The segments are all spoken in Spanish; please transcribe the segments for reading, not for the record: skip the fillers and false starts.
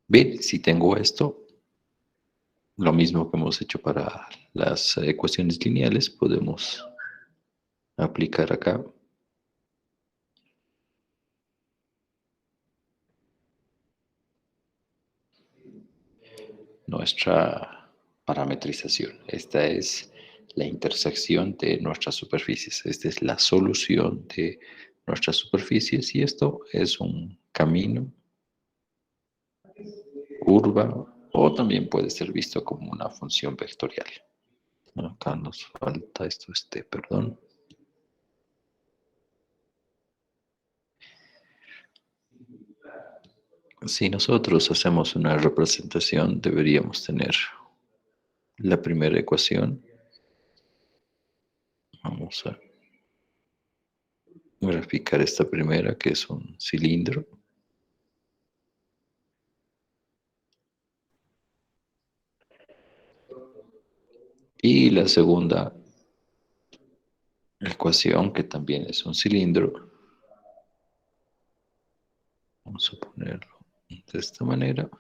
Bien, si tengo esto, lo mismo que hemos hecho para las ecuaciones lineales, podemos aplicar acá nuestra parametrización. Esta es la intersección de nuestras superficies. Esta es la solución de nuestras superficies y esto es un camino, curva o también puede ser visto como una función vectorial. Acá nos falta esto, perdón. Si nosotros hacemos una representación, deberíamos tener la primera ecuación. Vamos a graficar esta primera, que es un cilindro. Y la segunda ecuación, que también es un cilindro. Vamos a ponerlo de esta manera.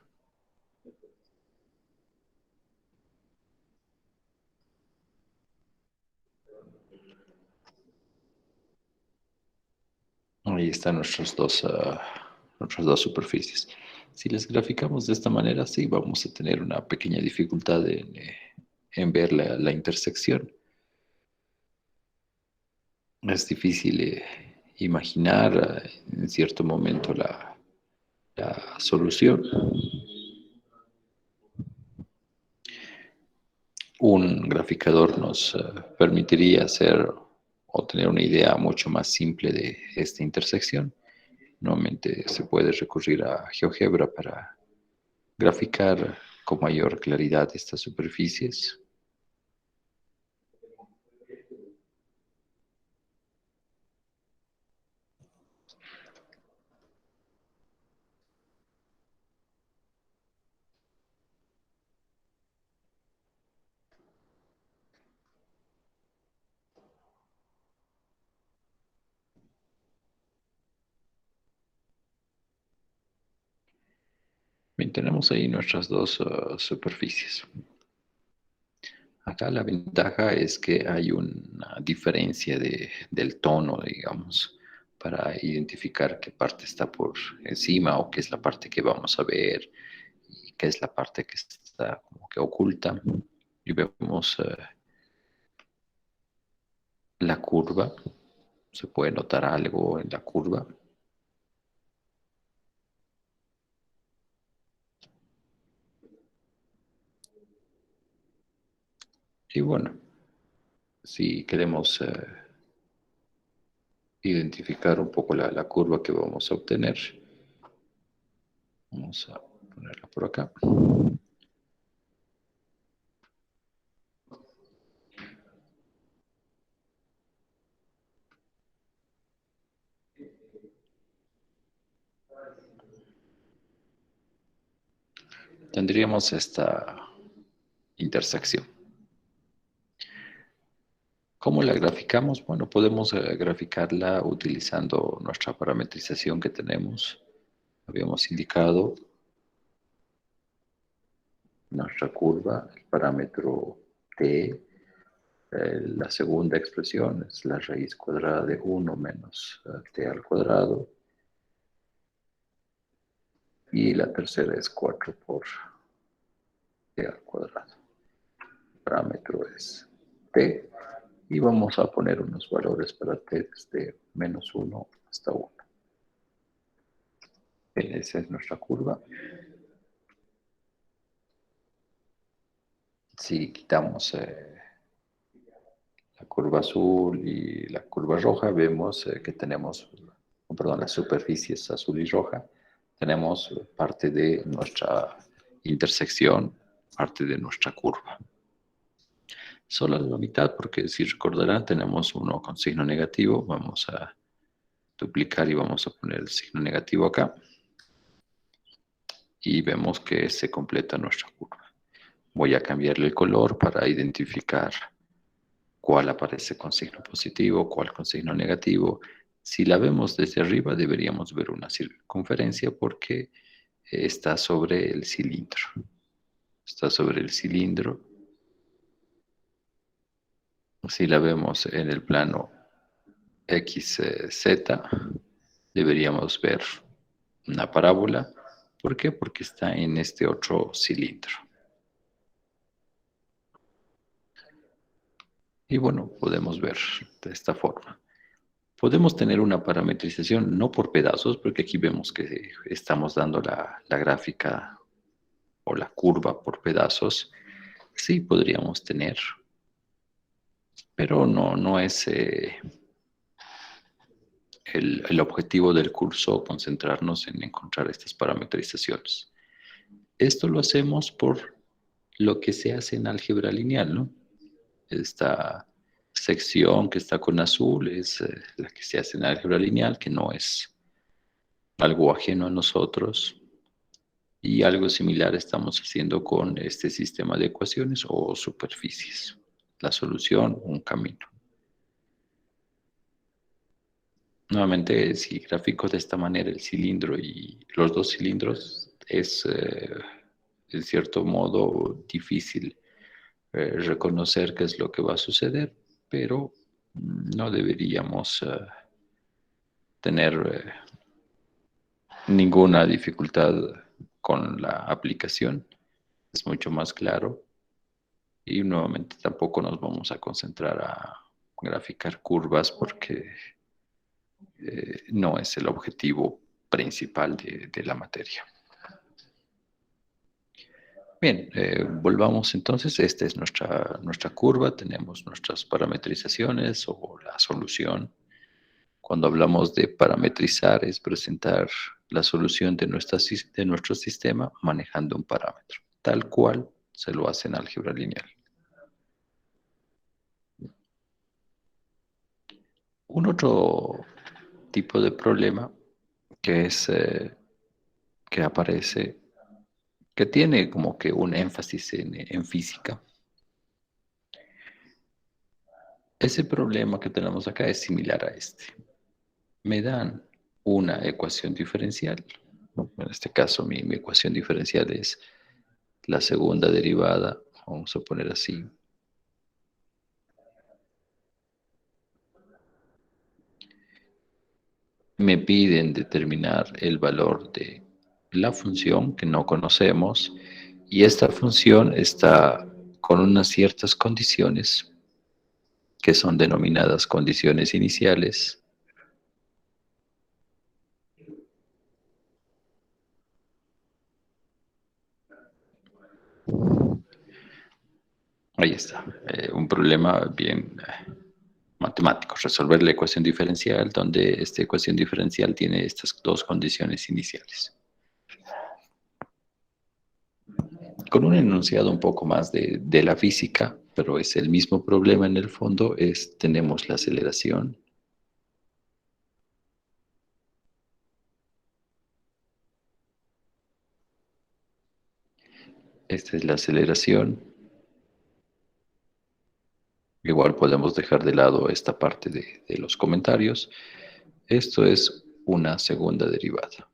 Ahí están nuestras dos superficies. Si las graficamos de esta manera, sí, vamos a tener una pequeña dificultad en ver la intersección. Es difícil imaginar en cierto momento la solución. Un graficador nos permitiría hacer o tener una idea mucho más simple de esta intersección. Normalmente se puede recurrir a GeoGebra para graficar con mayor claridad estas superficies. Bien, tenemos ahí nuestras dos superficies. Acá la ventaja es que hay una diferencia del tono, digamos, para identificar qué parte está por encima o qué es la parte que vamos a ver y qué es la parte que está como que oculta. Y vemos la curva. Se puede notar algo en la curva. Y bueno, si queremos identificar un poco la curva que vamos a obtener, vamos a ponerla por acá. Tendríamos esta intersección. ¿Cómo la graficamos? Bueno, podemos graficarla utilizando nuestra parametrización que tenemos. Habíamos indicado nuestra curva, el parámetro t. La segunda expresión es la raíz cuadrada de 1 menos t al cuadrado. Y la tercera es 4 por t al cuadrado. El parámetro es t. Y vamos a poner unos valores para t desde menos 1 hasta 1. Esa es nuestra curva. Si quitamos la curva azul y la curva roja, vemos que tenemos, perdón, las superficies azul y roja, tenemos parte de nuestra intersección, parte de nuestra curva. Solo la mitad, porque si recordarán, tenemos uno con signo negativo. Vamos a duplicar y vamos a poner el signo negativo acá. Y vemos que se completa nuestra curva. Voy a cambiarle el color para identificar cuál aparece con signo positivo, cuál con signo negativo. Si la vemos desde arriba, deberíamos ver una circunferencia porque está sobre el cilindro. Está sobre el cilindro. Si la vemos en el plano XZ, deberíamos ver una parábola. ¿Por qué? Porque está en este otro cilindro. Y bueno, podemos ver de esta forma. Podemos tener una parametrización no por pedazos, porque aquí vemos que estamos dando la gráfica o la curva por pedazos. Sí, podríamos tener, pero no es el objetivo del curso concentrarnos en encontrar estas parametrizaciones. Esto lo hacemos por lo que se hace en álgebra lineal, ¿no? Esta sección que está con azul es la que se hace en álgebra lineal, que no es algo ajeno a nosotros. Y algo similar estamos haciendo con este sistema de ecuaciones o superficies. La solución, un camino. Nuevamente, si gráfico de esta manera el cilindro y los dos cilindros es, en cierto modo, difícil reconocer qué es lo que va a suceder, pero no deberíamos tener ninguna dificultad con la aplicación. Es mucho más claro y nuevamente tampoco nos vamos a concentrar a graficar curvas porque no es el objetivo principal de la materia. Bien, volvamos entonces. Esta es nuestra curva. Tenemos nuestras parametrizaciones o la solución. Cuando hablamos de parametrizar es presentar la solución de nuestro sistema manejando un parámetro, tal cual se lo hace en álgebra lineal. Un otro tipo de problema que es que aparece, que tiene como que un énfasis en física. Ese problema que tenemos acá es similar a este. Me dan una ecuación diferencial. En este caso, mi ecuación diferencial es la segunda derivada, vamos a poner así. Me piden determinar el valor de la función que no conocemos y esta función está con unas ciertas condiciones que son denominadas condiciones iniciales. Ahí está, un problema bien matemático, resolver la ecuación diferencial, donde esta ecuación diferencial tiene estas dos condiciones iniciales. Con un enunciado un poco más de la física, pero es el mismo problema en el fondo, tenemos la aceleración. Esta es la aceleración. Igual podemos dejar de lado esta parte de los comentarios. Esto es una segunda derivada.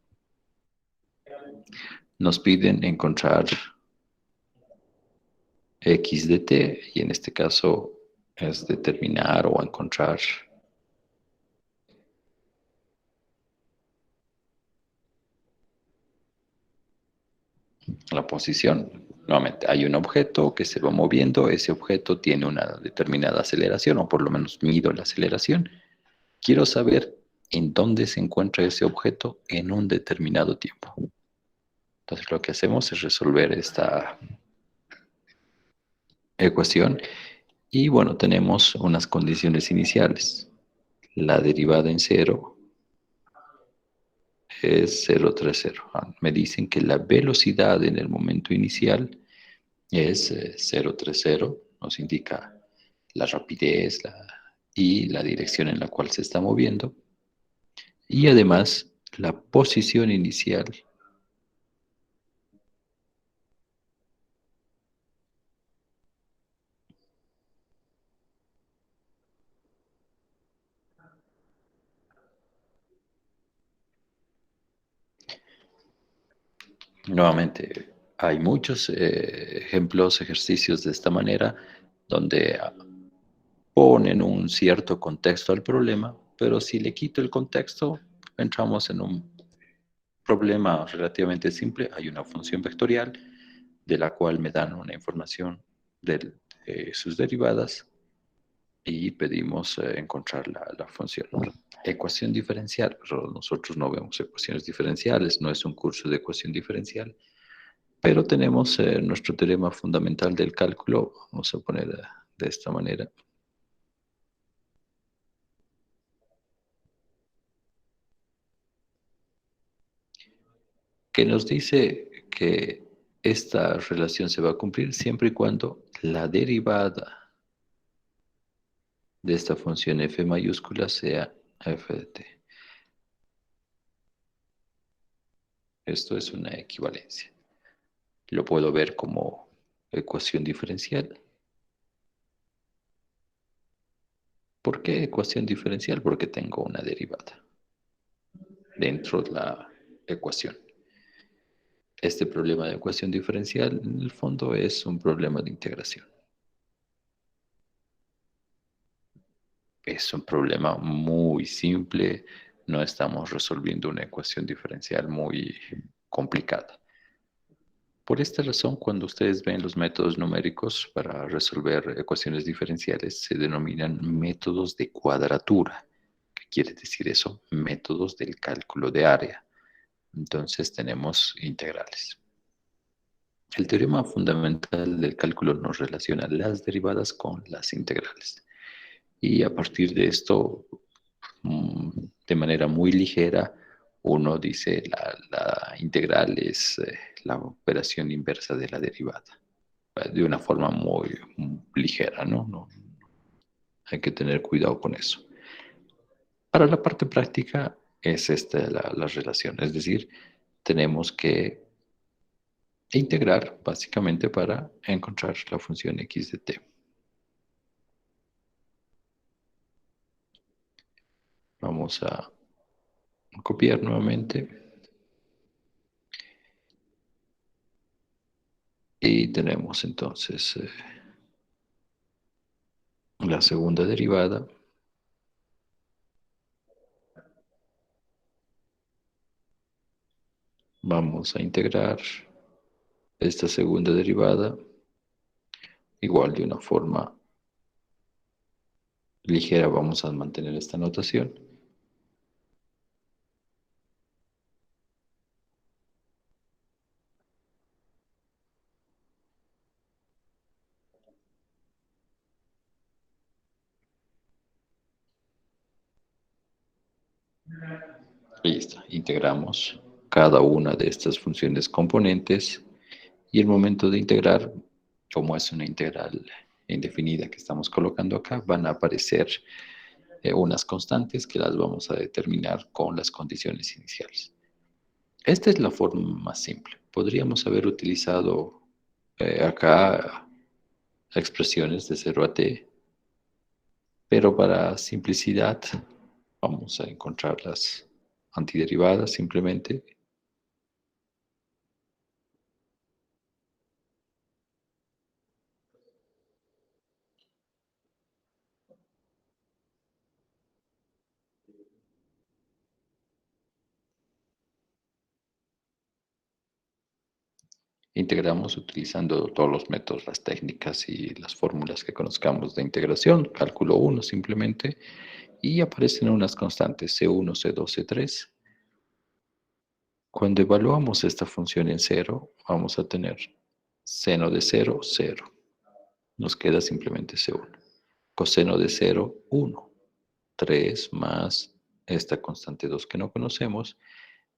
Nos piden encontrar x de t y en este caso es determinar o encontrar la posición. Nuevamente, hay un objeto que se va moviendo, ese objeto tiene una determinada aceleración o por lo menos mido la aceleración. Quiero saber en dónde se encuentra ese objeto en un determinado tiempo. Entonces lo que hacemos es resolver esta ecuación y bueno, tenemos unas condiciones iniciales. La derivada en cero es 0,30. Me dicen que la velocidad en el momento inicial es 0,30, nos indica la rapidez y la dirección en la cual se está moviendo. Y además, la posición inicial Nuevamente, hay muchos ejemplos, ejercicios de esta manera, donde ponen un cierto contexto al problema, pero si le quito el contexto, entramos en un problema relativamente simple. Hay una función vectorial de la cual me dan una información de sus derivadas y pedimos encontrar la función. Ecuación diferencial, pero nosotros no vemos ecuaciones diferenciales, no es un curso de ecuación diferencial, pero tenemos nuestro teorema fundamental del cálculo, vamos a poner de esta manera, que nos dice que esta relación se va a cumplir siempre y cuando la derivada de esta función f mayúscula sea f de t. Esto es una equivalencia. Lo puedo ver como ecuación diferencial. ¿Por qué ecuación diferencial? Porque tengo una derivada dentro de la ecuación. Este problema de ecuación diferencial, en el fondo, es un problema de integración. Es un problema muy simple, no estamos resolviendo una ecuación diferencial muy complicada. Por esta razón, cuando ustedes ven los métodos numéricos para resolver ecuaciones diferenciales, se denominan métodos de cuadratura. ¿Qué quiere decir eso? Métodos del cálculo de área. Entonces tenemos integrales. El teorema fundamental del cálculo nos relaciona las derivadas con las integrales. Y a partir de esto, de manera muy ligera, uno dice la integral es la operación inversa de la derivada. De una forma muy ligera, ¿no? No, hay que tener cuidado con eso. Para la parte práctica es esta la relación, es decir, tenemos que integrar básicamente para encontrar la función x de t. Vamos a copiar nuevamente y tenemos entonces la segunda derivada. Vamos a integrar esta segunda derivada igual de una forma ligera. Vamos a mantener esta notación. Listo, integramos cada una de estas funciones componentes y el momento de integrar, como es una integral indefinida que estamos colocando acá, van a aparecer unas constantes que las vamos a determinar con las condiciones iniciales. Esta es la forma más simple. Podríamos haber utilizado acá expresiones de 0 a t, pero para simplicidad vamos a encontrar las antiderivadas simplemente. Integramos utilizando todos los métodos, las técnicas y las fórmulas que conozcamos de integración. Cálculo 1 simplemente. Y aparecen unas constantes C1, C2, C3. Cuando evaluamos esta función en cero, vamos a tener seno de 0, 0. Nos queda simplemente C1. Coseno de 0, 1. 3 más esta constante 2 que no conocemos.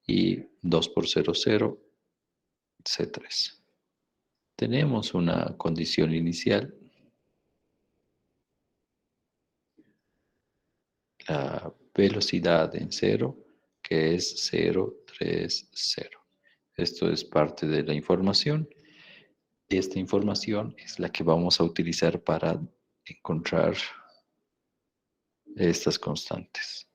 Y 2 por 0, 0, C3. Tenemos una condición inicial, la velocidad en cero, que es 0, 3, 0. Esto es parte de la información. Esta información es la que vamos a utilizar para encontrar estas constantes.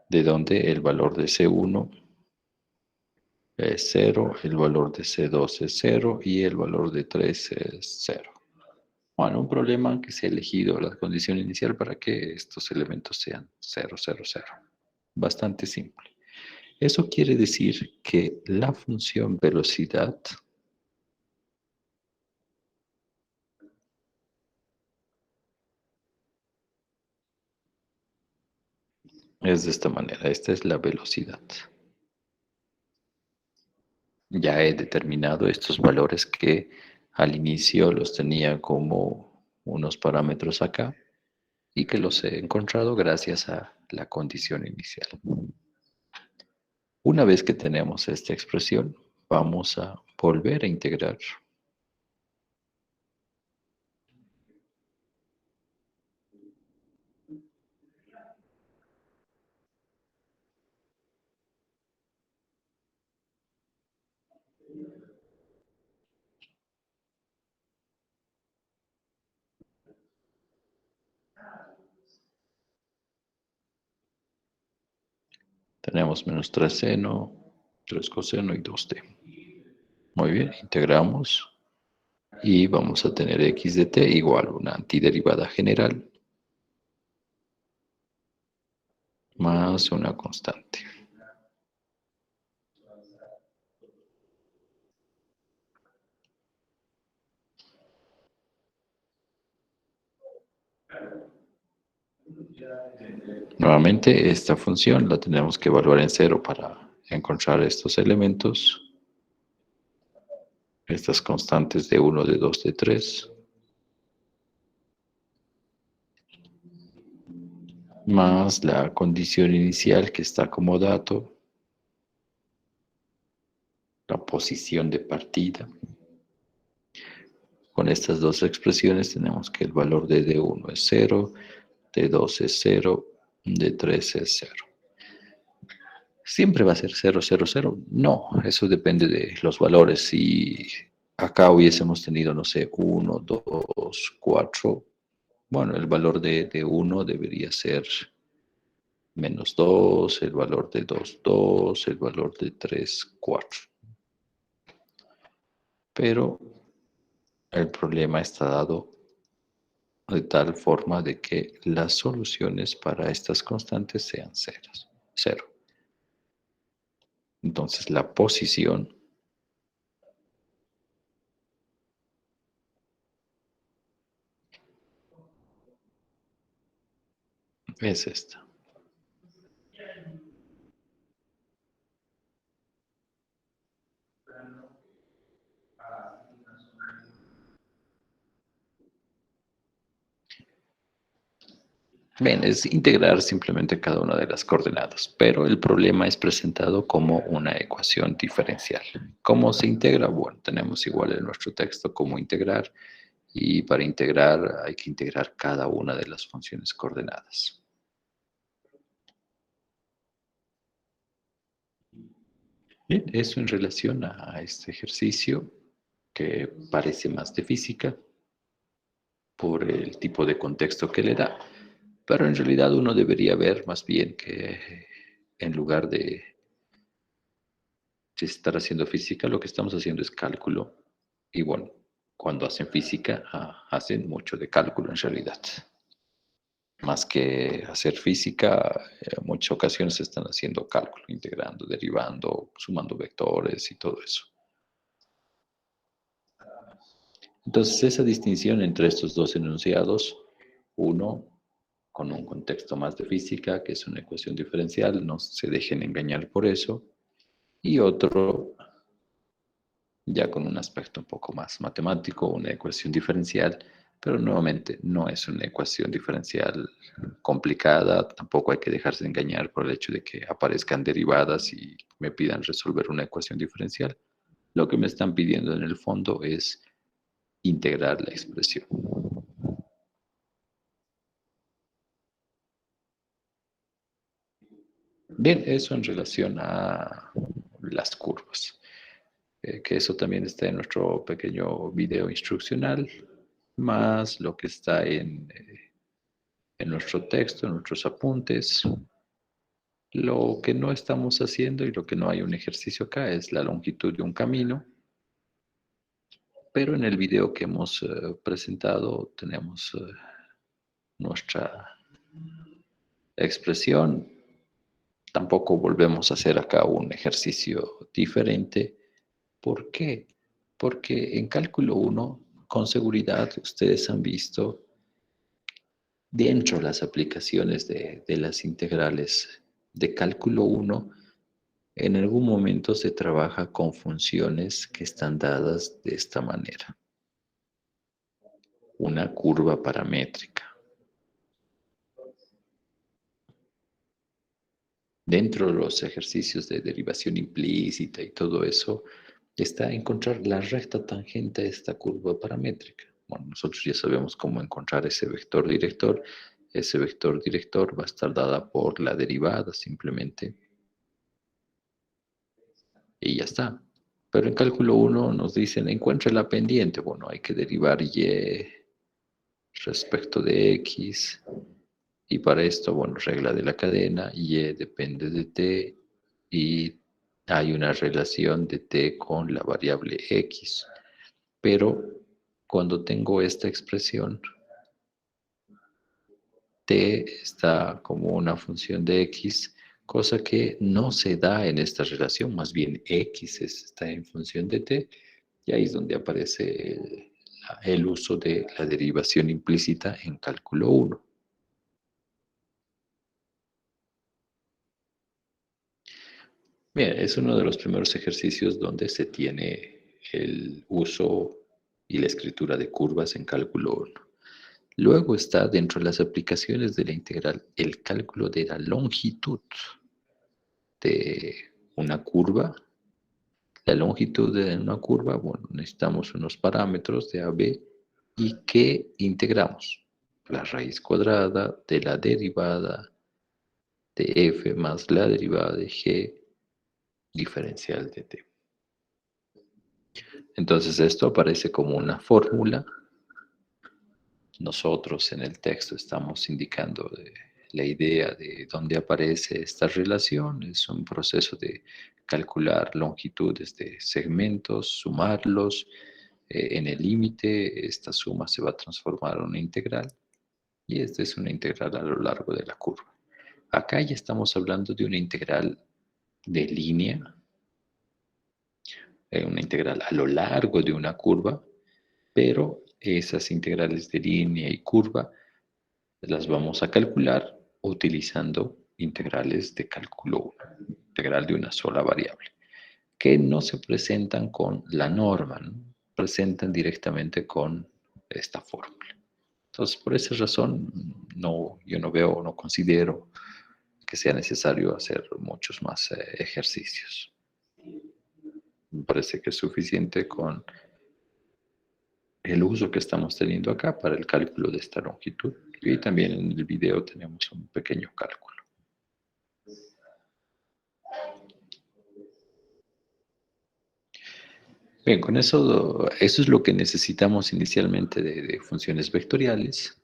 de donde el valor de C1 es 0, el valor de C2 es 0 y el valor de 3 es 0. Bueno, un problema que se ha elegido la condición inicial para que estos elementos sean 0, 0, 0. Bastante simple. Eso quiere decir que la función velocidad es de esta manera. Esta es la velocidad. Ya he determinado estos valores que al inicio los tenía como unos parámetros acá y que los he encontrado gracias a la condición inicial. Una vez que tenemos esta expresión, vamos a volver a integrar. Tenemos menos 3 seno, 3 coseno y 2t. Muy bien, integramos y vamos a tener x de t igual a una antiderivada general más una constante. Nuevamente, esta función la tenemos que evaluar en cero para encontrar estos elementos, estas constantes de 1, de 2, de 3, más la condición inicial que está como dato, la posición de partida. Con estas dos expresiones tenemos que el valor de D1 es 0, D2 es 0, D3 es 0. ¿Siempre va a ser 0, 0, 0? No, eso depende de los valores. Si acá hubiésemos tenido, no sé, 1, 2, 4, bueno, el valor de 1 debería ser menos 2, el valor de 2, 2, el valor de 3, 4. Pero el problema está dado de tal forma de que las soluciones para estas constantes sean ceros, 0. Entonces la posición es esta. Bien, es integrar simplemente cada una de las coordenadas, pero el problema es presentado como una ecuación diferencial. ¿Cómo se integra? Bueno, tenemos igual en nuestro texto cómo integrar, y para integrar hay que integrar cada una de las funciones coordenadas. Bien, eso en relación a este ejercicio que parece más de física por el tipo de contexto que le da, pero en realidad uno debería ver más bien que en lugar de estar haciendo física, lo que estamos haciendo es cálculo. Y bueno, cuando hacen física, hacen mucho de cálculo en realidad. Más que hacer física, en muchas ocasiones están haciendo cálculo, integrando, derivando, sumando vectores y todo eso. Entonces, esa distinción entre estos dos enunciados, uno con un contexto más de física, que es una ecuación diferencial, no se dejen engañar por eso, y otro ya con un aspecto un poco más matemático, una ecuación diferencial, pero nuevamente no es una ecuación diferencial complicada, tampoco hay que dejarse engañar por el hecho de que aparezcan derivadas y me pidan resolver una ecuación diferencial. Lo que me están pidiendo en el fondo es integrar la expresión. Bien, eso en relación a las curvas, que eso también está en nuestro pequeño video instruccional, más lo que está en nuestro texto, en nuestros apuntes. Lo que no estamos haciendo y lo que no hay un ejercicio acá es la longitud de un camino, pero en el video que hemos presentado tenemos nuestra expresión. Tampoco volvemos a hacer acá un ejercicio diferente. ¿Por qué? Porque en cálculo uno, con seguridad, ustedes han visto dentro de las aplicaciones de las integrales de cálculo uno, en algún momento se trabaja con funciones que están dadas de esta manera. Una curva paramétrica. Dentro de los ejercicios de derivación implícita y todo eso, está encontrar la recta tangente a esta curva paramétrica. Bueno, nosotros ya sabemos cómo encontrar ese vector director. Ese vector director va a estar dada por la derivada simplemente y ya está. Pero en cálculo uno nos dicen, encuentre la pendiente. Bueno, hay que derivar y respecto de x. Y para esto, bueno, regla de la cadena, y depende de t y hay una relación de t con la variable x. Pero cuando tengo esta expresión, t está como una función de x, cosa que no se da en esta relación, más bien x está en función de t, y ahí es donde aparece el uso de la derivación implícita en cálculo uno. Bien, es uno de los primeros ejercicios donde se tiene el uso y la escritura de curvas en cálculo 1. Luego está dentro de las aplicaciones de la integral el cálculo de la longitud de una curva. La longitud de una curva, bueno, necesitamos unos parámetros de AB y que integramos la raíz cuadrada de la derivada de f más la derivada de g diferencial de t. Entonces esto aparece como una fórmula. Nosotros en el texto estamos indicando la idea de dónde aparece esta relación. Es un proceso de calcular longitudes de segmentos, sumarlos. En el límite, esta suma se va a transformar en una integral y esta es una integral a lo largo de la curva. Acá ya estamos hablando de una integral de línea, una integral a lo largo de una curva, pero esas integrales de línea y curva las vamos a calcular utilizando integrales de cálculo 1, integral de una sola variable, que no se presentan con la norma, ¿no? Presentan directamente con esta fórmula. Entonces, por esa razón, no, yo no veo, no considero que sea necesario hacer muchos más ejercicios. Me parece que es suficiente con el uso que estamos teniendo acá para el cálculo de esta longitud. Y también en el video tenemos un pequeño cálculo. Bien, con eso es lo que necesitamos inicialmente de funciones vectoriales.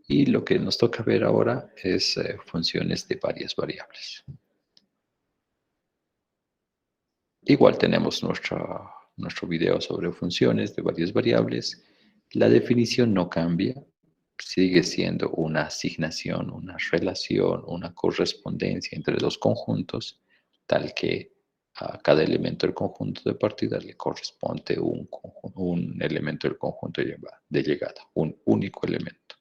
Y lo que nos toca ver ahora es funciones de varias variables. Igual tenemos nuestro video sobre funciones de varias variables. La definición no cambia, sigue siendo una asignación, una relación, una correspondencia entre dos conjuntos, tal que a cada elemento del conjunto de partida le corresponde un elemento del conjunto de llegada, un único elemento.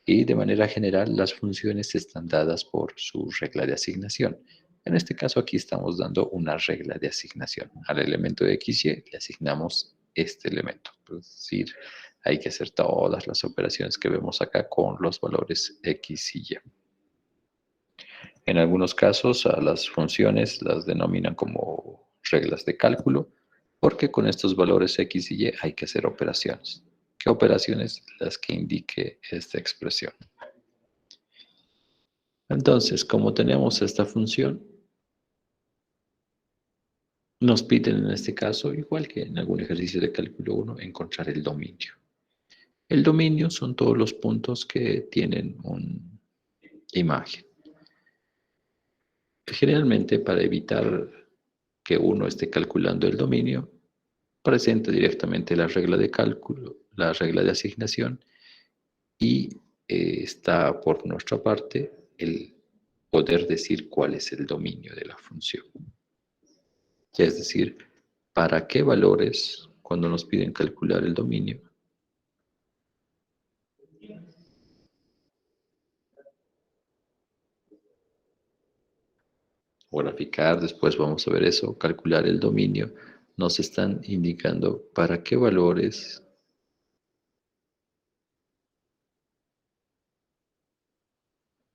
Y de manera general, las funciones están dadas por su regla de asignación. En este caso, aquí estamos dando una regla de asignación. Al elemento de x, y le asignamos este elemento. Es decir, hay que hacer todas las operaciones que vemos acá con los valores x y y. En algunos casos, a las funciones las denominan como reglas de cálculo, porque con estos valores x y y hay que hacer operaciones. ¿Qué operaciones? Las que indique esta expresión. Entonces, como tenemos esta función, nos piden en este caso, igual que en algún ejercicio de cálculo 1, encontrar el dominio. El dominio son todos los puntos que tienen una imagen. Generalmente, para evitar que uno esté calculando el dominio, presenta directamente la regla de cálculo, la regla de asignación, y está por nuestra parte el poder decir cuál es el dominio de la función. Ya es decir, para qué valores, cuando nos piden calcular el dominio, o graficar, después vamos a ver eso, calcular el dominio, nos están indicando para qué valores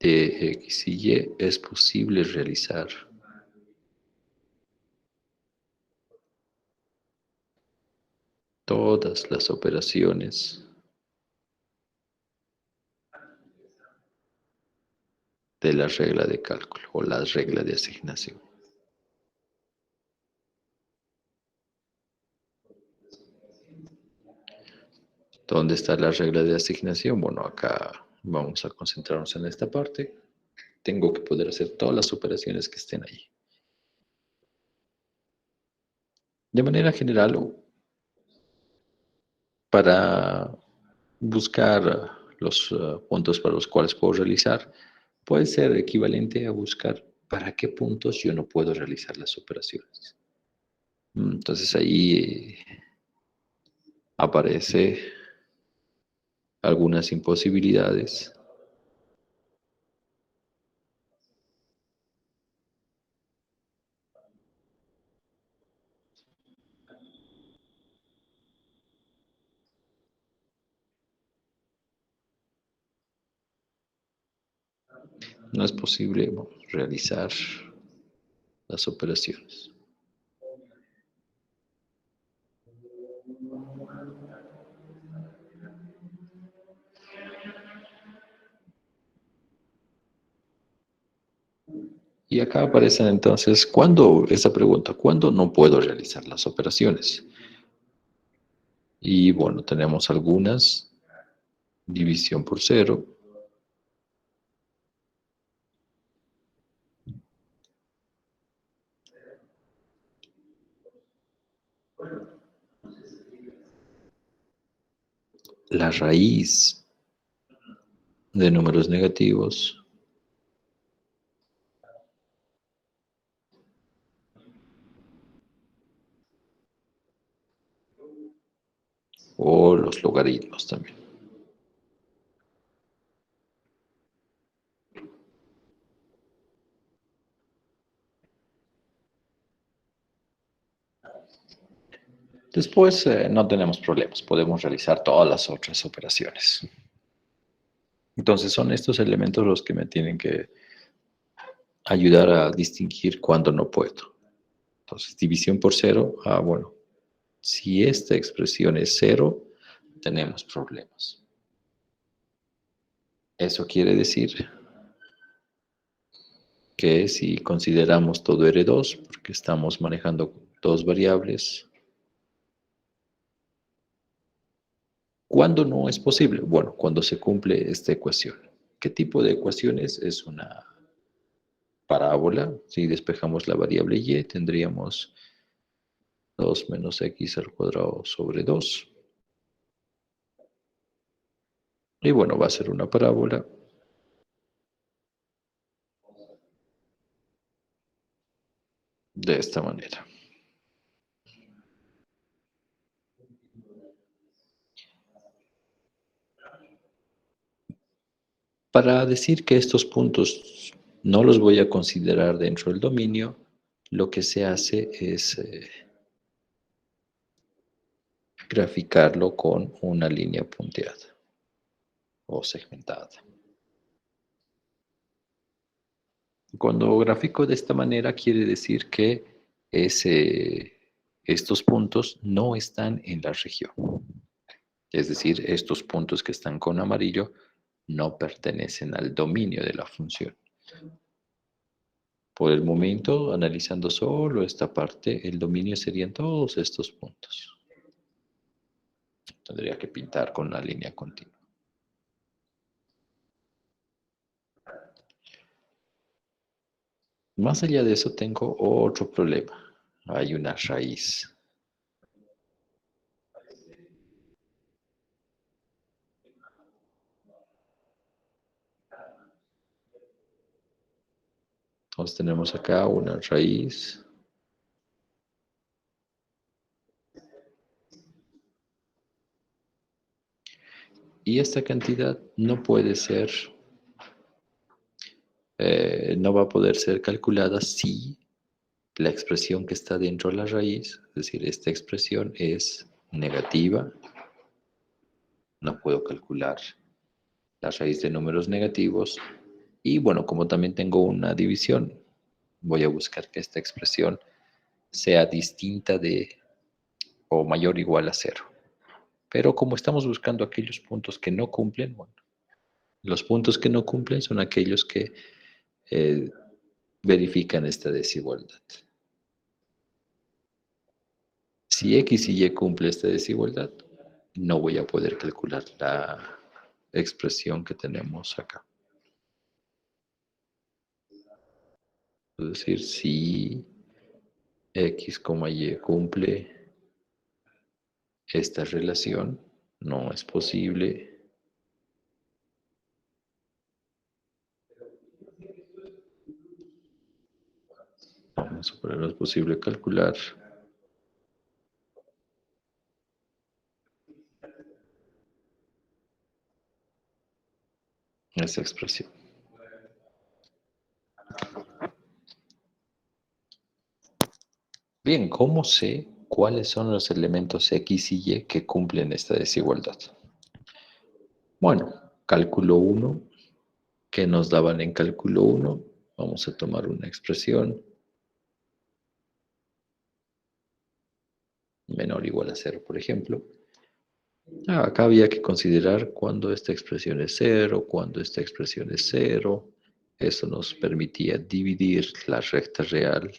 de X y Y es posible realizar todas las operaciones de la regla de cálculo o la regla de asignación. ¿Dónde está la regla de asignación? Bueno, acá vamos a concentrarnos en esta parte. Tengo que poder hacer todas las operaciones que estén ahí. De manera general, para buscar los puntos para los cuales puedo realizar, puede ser equivalente a buscar para qué puntos yo no puedo realizar las operaciones. Entonces ahí aparece algunas imposibilidades. No es posible realizar las operaciones. Y acá aparecen entonces, ¿cuándo? Esa pregunta, ¿cuándo no puedo realizar las operaciones? Y bueno, tenemos algunas, división por cero, la raíz de números negativos, o los logaritmos también. Después no tenemos problemas, podemos realizar todas las otras operaciones. Entonces son estos elementos los que me tienen que ayudar a distinguir cuándo no puedo. Entonces, división por cero, bueno, si esta expresión es cero, tenemos problemas. Eso quiere decir que si consideramos todo R2, porque estamos manejando dos variables, ¿cuándo no es posible? Bueno, cuando se cumple esta ecuación. ¿Qué tipo de ecuación es? Es una parábola. Si despejamos la variable y, tendríamos 2 menos x al cuadrado sobre 2. Y bueno, va a ser una parábola de esta manera. Para decir que estos puntos no los voy a considerar dentro del dominio, lo que se hace es graficarlo con una línea punteada o segmentada. Cuando grafico de esta manera quiere decir que estos puntos no están en la región. Es decir, estos puntos que están con amarillo no pertenecen al dominio de la función. Por el momento, analizando solo esta parte, el dominio serían todos estos puntos. Tendría que pintar con una línea continua. Más allá de eso tengo otro problema. Hay una raíz. Entonces tenemos acá una raíz. Y esta cantidad no puede ser, no va a poder ser calculada si la expresión que está dentro de la raíz, es decir, esta expresión es negativa. No puedo calcular la raíz de números negativos. Y bueno, como también tengo una división, voy a buscar que esta expresión sea distinta de o mayor o igual a cero. Pero como estamos buscando aquellos puntos que no cumplen, bueno, los puntos que no cumplen son aquellos que eh, verifican esta desigualdad. Si X y Y cumple esta desigualdad, no voy a poder calcular la expresión que tenemos acá. Es decir, si X, Y cumple esta relación, no es posible. Vamos a poner, no es posible calcular esa expresión. Bien, ¿cómo sé cuáles son los elementos X y Y que cumplen esta desigualdad? Bueno, cálculo 1, que nos daban en cálculo 1, vamos a tomar una expresión menor o igual a 0, por ejemplo. Acá había que considerar cuándo esta expresión es 0, cuándo esta expresión es 0. Eso nos permitía dividir la recta real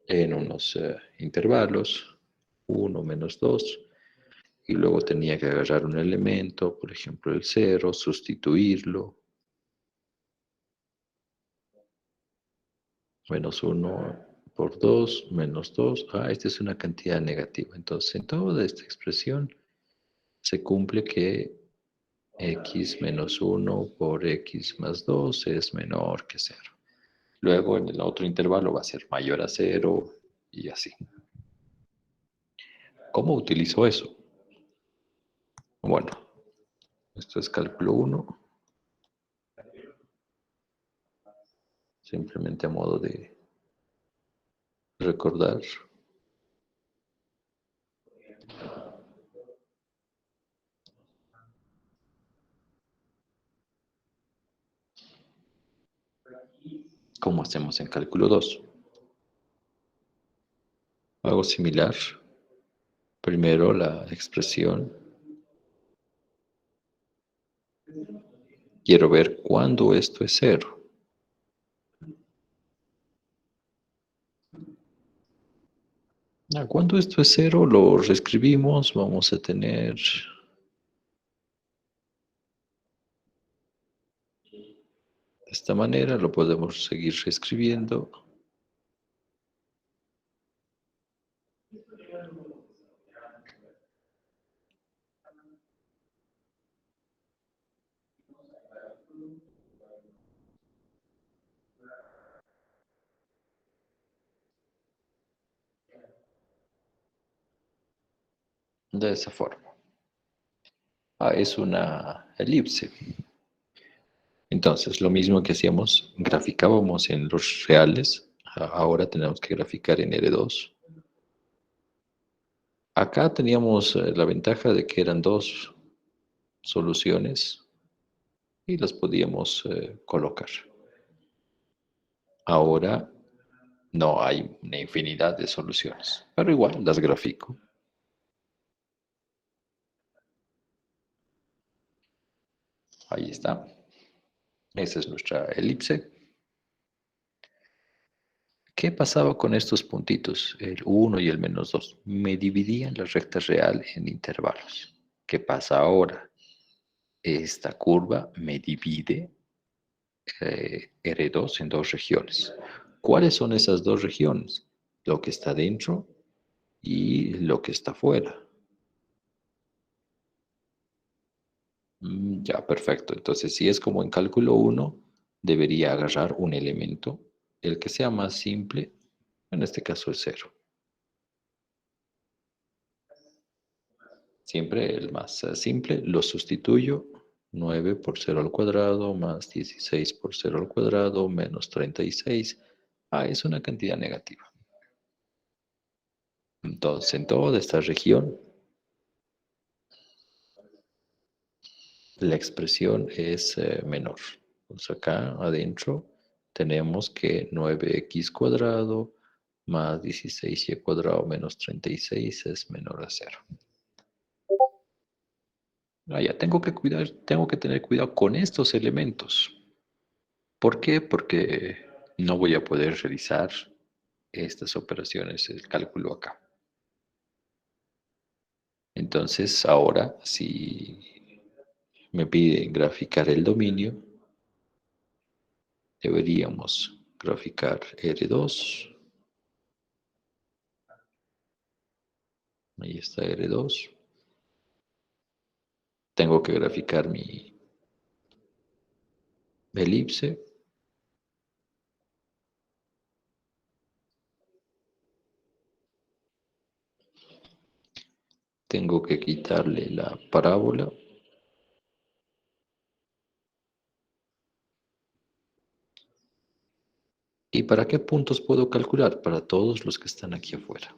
en unos intervalos, 1 menos 2, y luego tenía que agarrar un elemento, por ejemplo el 0, sustituirlo, menos 1 por 2, menos 2. Esta es una cantidad negativa. Entonces, en toda esta expresión se cumple que x menos 1 por x más 2 es menor que 0. Luego en el otro intervalo va a ser mayor a 0 y así. ¿Cómo utilizo eso? Bueno, esto es cálculo 1, simplemente a modo de recordar. ¿Cómo hacemos en cálculo 2? Algo similar. Primero la expresión. Quiero ver cuándo esto es 0. Cuando esto es 0, lo reescribimos. Vamos a tener de esta manera, lo podemos seguir reescribiendo. De esa forma. Es una elipse. Entonces, lo mismo que hacíamos, graficábamos en los reales, ahora tenemos que graficar en R2. Acá teníamos la ventaja de que eran dos soluciones y las podíamos colocar. Ahora no hay una infinidad de soluciones, pero igual las grafico. Ahí está. Esa es nuestra elipse. ¿Qué pasaba con estos puntitos, el 1 y el menos 2? Me dividían la recta real en intervalos. ¿Qué pasa ahora? Esta curva me divide R2 en dos regiones. ¿Cuáles son esas dos regiones? Lo que está dentro y lo que está fuera. Ya, perfecto. Entonces, si es como en cálculo uno, debería agarrar un elemento, el que sea más simple, en este caso es cero. Siempre el más simple, lo sustituyo. 9 por cero al cuadrado más 16 por cero al cuadrado menos 36. Ah, es una cantidad negativa. Entonces, en toda esta región, la expresión es menor. Entonces, acá adentro tenemos que 9x cuadrado más 16y cuadrado menos 36 es menor a cero. Ah, ya tengo que tener cuidado con estos elementos. ¿Por qué? Porque no voy a poder realizar estas operaciones, el cálculo acá. Entonces, ahora, si me piden graficar el dominio, deberíamos graficar R2. Ahí está R2. Tengo que graficar mi elipse. Tengo que quitarle la parábola. ¿Y para qué puntos puedo calcular? Para todos los que están aquí afuera.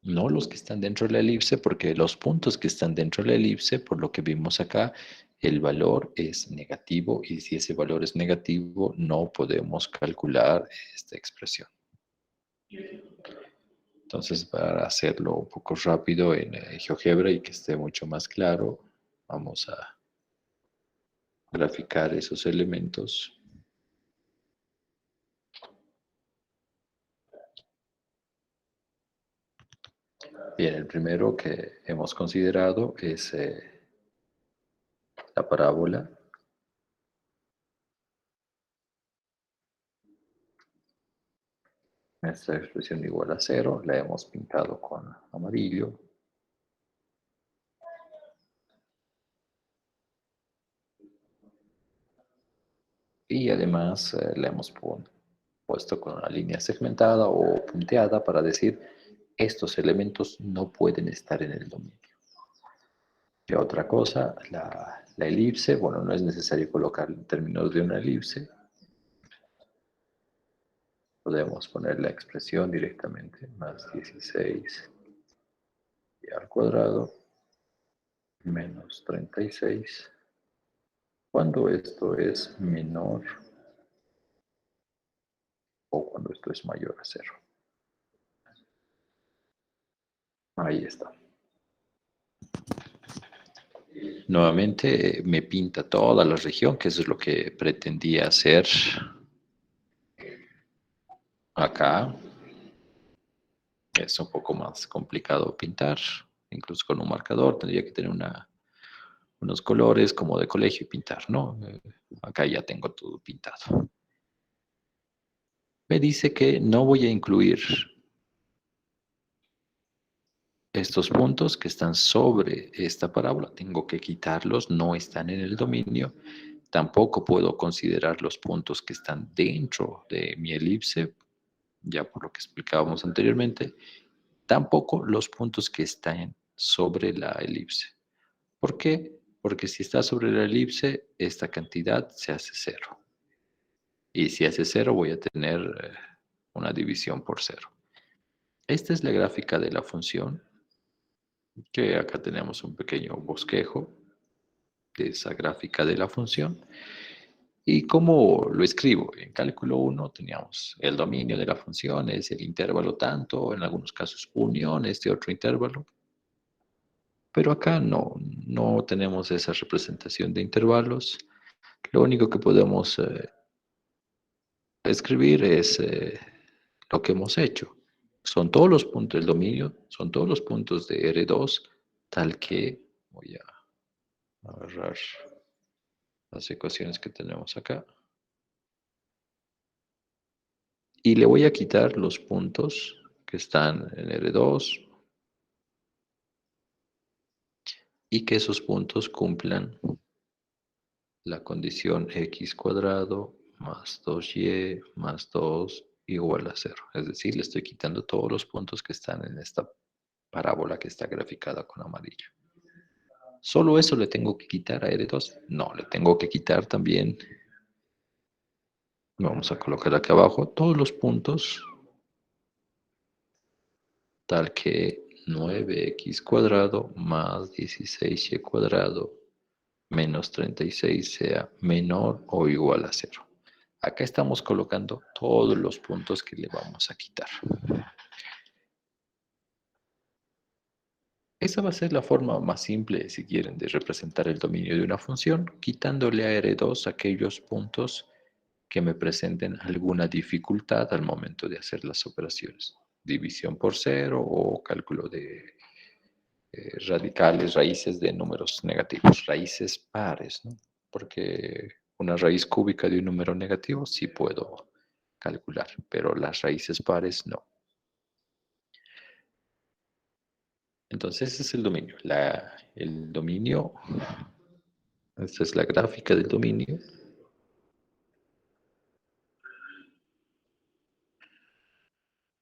No los que están dentro de la elipse, porque los puntos que están dentro de la elipse, por lo que vimos acá, el valor es negativo y si ese valor es negativo, no podemos calcular esta expresión. Entonces, para hacerlo un poco rápido en GeoGebra y que esté mucho más claro, vamos a graficar esos elementos. Bien, el primero que hemos considerado es la parábola. Esta expresión igual a cero, la hemos pintado con amarillo. Y además la hemos puesto con una línea segmentada o punteada para decir estos elementos no pueden estar en el dominio. Y otra cosa, la elipse, bueno, no es necesario colocar en términos de una elipse. Podemos poner la expresión directamente, más 16 y al cuadrado menos 36, cuando esto es menor o cuando esto es mayor a cero. Ahí está. Nuevamente me pinta toda la región, que eso es lo que pretendía hacer acá. Es un poco más complicado pintar, incluso con un marcador tendría que tener unos colores como de colegio y pintar, ¿no? Acá ya tengo todo pintado. Me dice que no voy a incluir estos puntos que están sobre esta parábola, tengo que quitarlos, no están en el dominio. Tampoco puedo considerar los puntos que están dentro de mi elipse, ya por lo que explicábamos anteriormente. Tampoco los puntos que están sobre la elipse. ¿Por qué? Porque si está sobre la elipse, esta cantidad se hace cero. Y si hace cero, voy a tener una división por cero. Esta es la gráfica de la función, que acá tenemos un pequeño bosquejo de esa gráfica de la función. ¿Y cómo lo escribo? En cálculo 1 teníamos el dominio de la función, es el intervalo tanto, en algunos casos unión, este otro intervalo. Pero acá no tenemos esa representación de intervalos. Lo único que podemos escribir es lo que hemos hecho. Son todos los puntos del dominio, son todos los puntos de R2 tal que voy a agarrar las ecuaciones que tenemos acá y le voy a quitar los puntos que están en R2 y que esos puntos cumplan la condición x cuadrado más 2y más 2 igual a 0. Es decir, le estoy quitando todos los puntos que están en esta parábola que está graficada con amarillo. ¿Solo eso le tengo que quitar a R2? No, le tengo que quitar también, vamos a colocar aquí abajo, todos los puntos tal que 9x cuadrado más 16y cuadrado menos 36 sea menor o igual a 0. Acá estamos colocando todos los puntos que le vamos a quitar. Esa va a ser la forma más simple, si quieren, de representar el dominio de una función, quitándole a R2 aquellos puntos que me presenten alguna dificultad al momento de hacer las operaciones. División por cero o cálculo de radicales, raíces de números negativos, raíces pares, ¿no? Porque una raíz cúbica de un número negativo sí puedo calcular, pero las raíces pares no. Entonces ese es el dominio. El dominio, esta es la gráfica del dominio.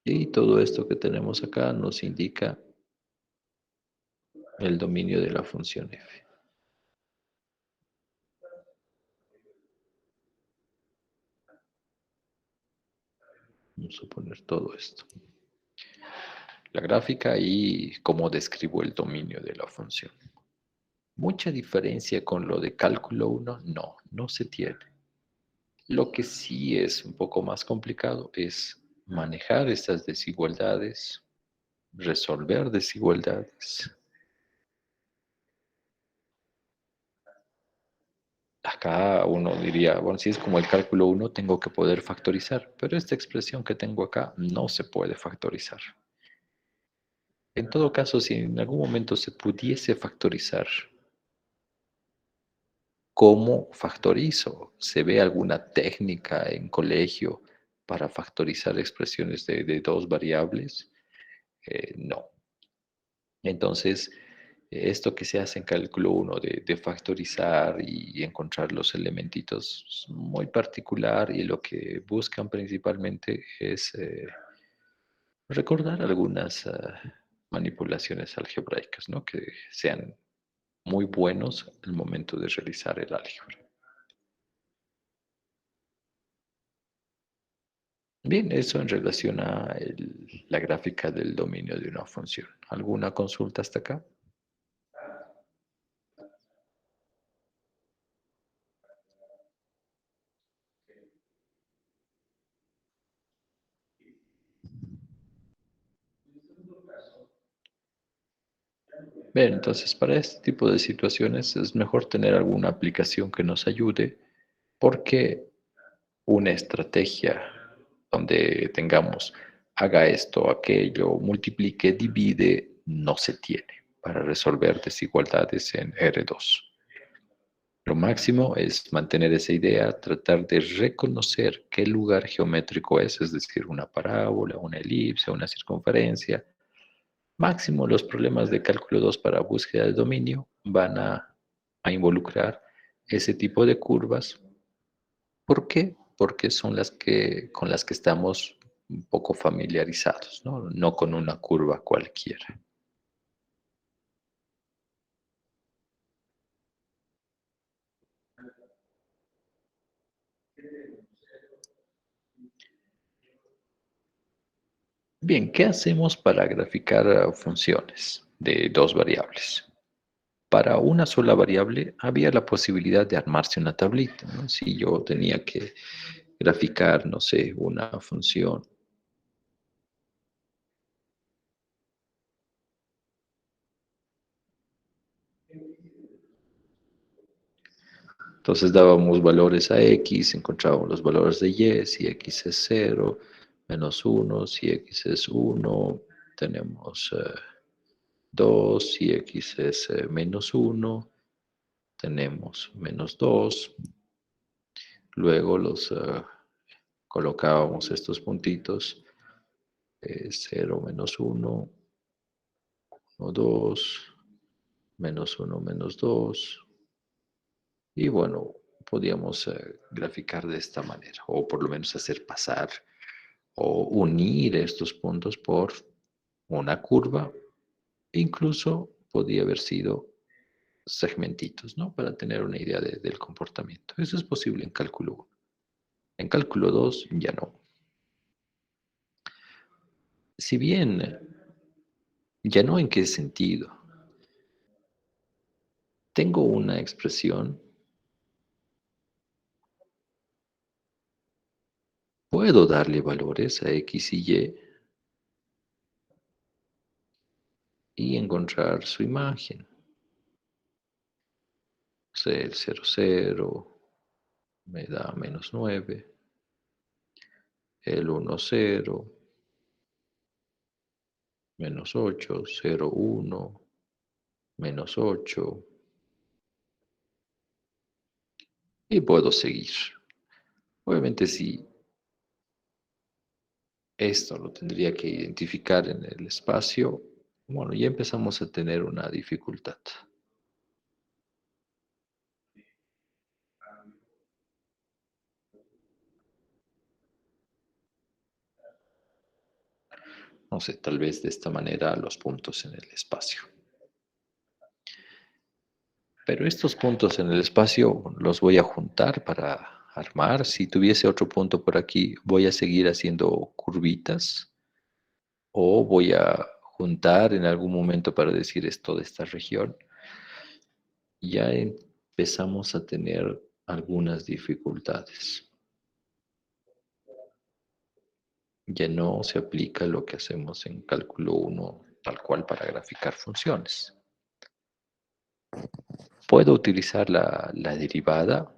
Y todo esto que tenemos acá nos indica el dominio de la función f. Vamos a poner todo esto. La gráfica y cómo describo el dominio de la función. Mucha diferencia con lo de cálculo 1, no se tiene. Lo que sí es un poco más complicado es manejar estas desigualdades, resolver desigualdades. Acá uno diría, bueno, si es como el cálculo 1, tengo que poder factorizar, pero esta expresión que tengo acá no se puede factorizar. En todo caso, si en algún momento se pudiese factorizar, ¿cómo factorizo? ¿Se ve alguna técnica en colegio para factorizar expresiones de dos variables? No. Entonces, esto que se hace en cálculo 1 de factorizar y encontrar los elementitos es muy particular y lo que buscan principalmente es recordar algunas manipulaciones algebraicas, ¿no? Que sean muy buenos al momento de realizar el álgebra. Bien, eso en relación a la gráfica del dominio de una función. ¿Alguna consulta hasta acá? Bien, entonces para este tipo de situaciones es mejor tener alguna aplicación que nos ayude porque una estrategia donde tengamos haga esto, aquello, multiplique, divide, no se tiene para resolver desigualdades en R2. Lo máximo es mantener esa idea, tratar de reconocer qué lugar geométrico es decir, una parábola, una elipse, una circunferencia. Máximo los problemas de cálculo 2 para búsqueda de dominio van a involucrar ese tipo de curvas. ¿Por qué? Porque son las que, con las que estamos un poco familiarizados, ¿no? No con una curva cualquiera. Bien, ¿qué hacemos para graficar funciones de dos variables? Para una sola variable había la posibilidad de armarse una tablita, ¿no? Si yo tenía que graficar, no sé, una función. Entonces dábamos valores a x, encontrábamos los valores de y, si x es 0, menos 1, si x es 1, tenemos 2 y x es menos 1, tenemos menos 2. Luego colocábamos estos puntitos, 0, menos 1, 1, 2, menos 1, menos 2. Y bueno, podíamos graficar de esta manera, o por lo menos hacer pasar o unir estos puntos por una curva. Incluso podía haber sido segmentitos, ¿no? Para tener una idea del comportamiento. Eso es posible en cálculo 1. En cálculo 2 ya no. Si bien ya no en qué sentido. Tengo una expresión, puedo darle valores a x y encontrar su imagen. O sea, el 0, 0 me da menos 9, el 1, 0, menos 8, 0, 1, menos 8, y puedo seguir. Obviamente si esto lo tendría que identificar en el espacio, bueno, ya empezamos a tener una dificultad. No sé, tal vez de esta manera los puntos en el espacio. Pero estos puntos en el espacio los voy a juntar para armar. Si tuviese otro punto por aquí, voy a seguir haciendo curvitas o voy a juntar en algún momento para decir esto de esta región. Ya empezamos a tener algunas dificultades. Ya no se aplica lo que hacemos en cálculo 1 tal cual para graficar funciones. Puedo utilizar la derivada.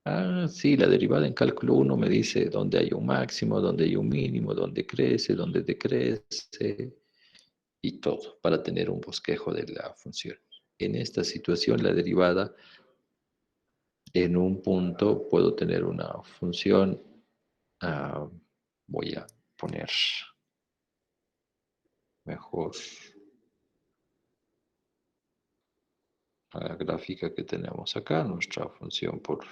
Ah, sí, la derivada en cálculo 1 me dice dónde hay un máximo, dónde hay un mínimo, dónde crece, dónde decrece y todo para tener un bosquejo de la función. En esta situación, la derivada en un punto puedo tener una función. Voy a poner mejor la gráfica que tenemos acá, nuestra función por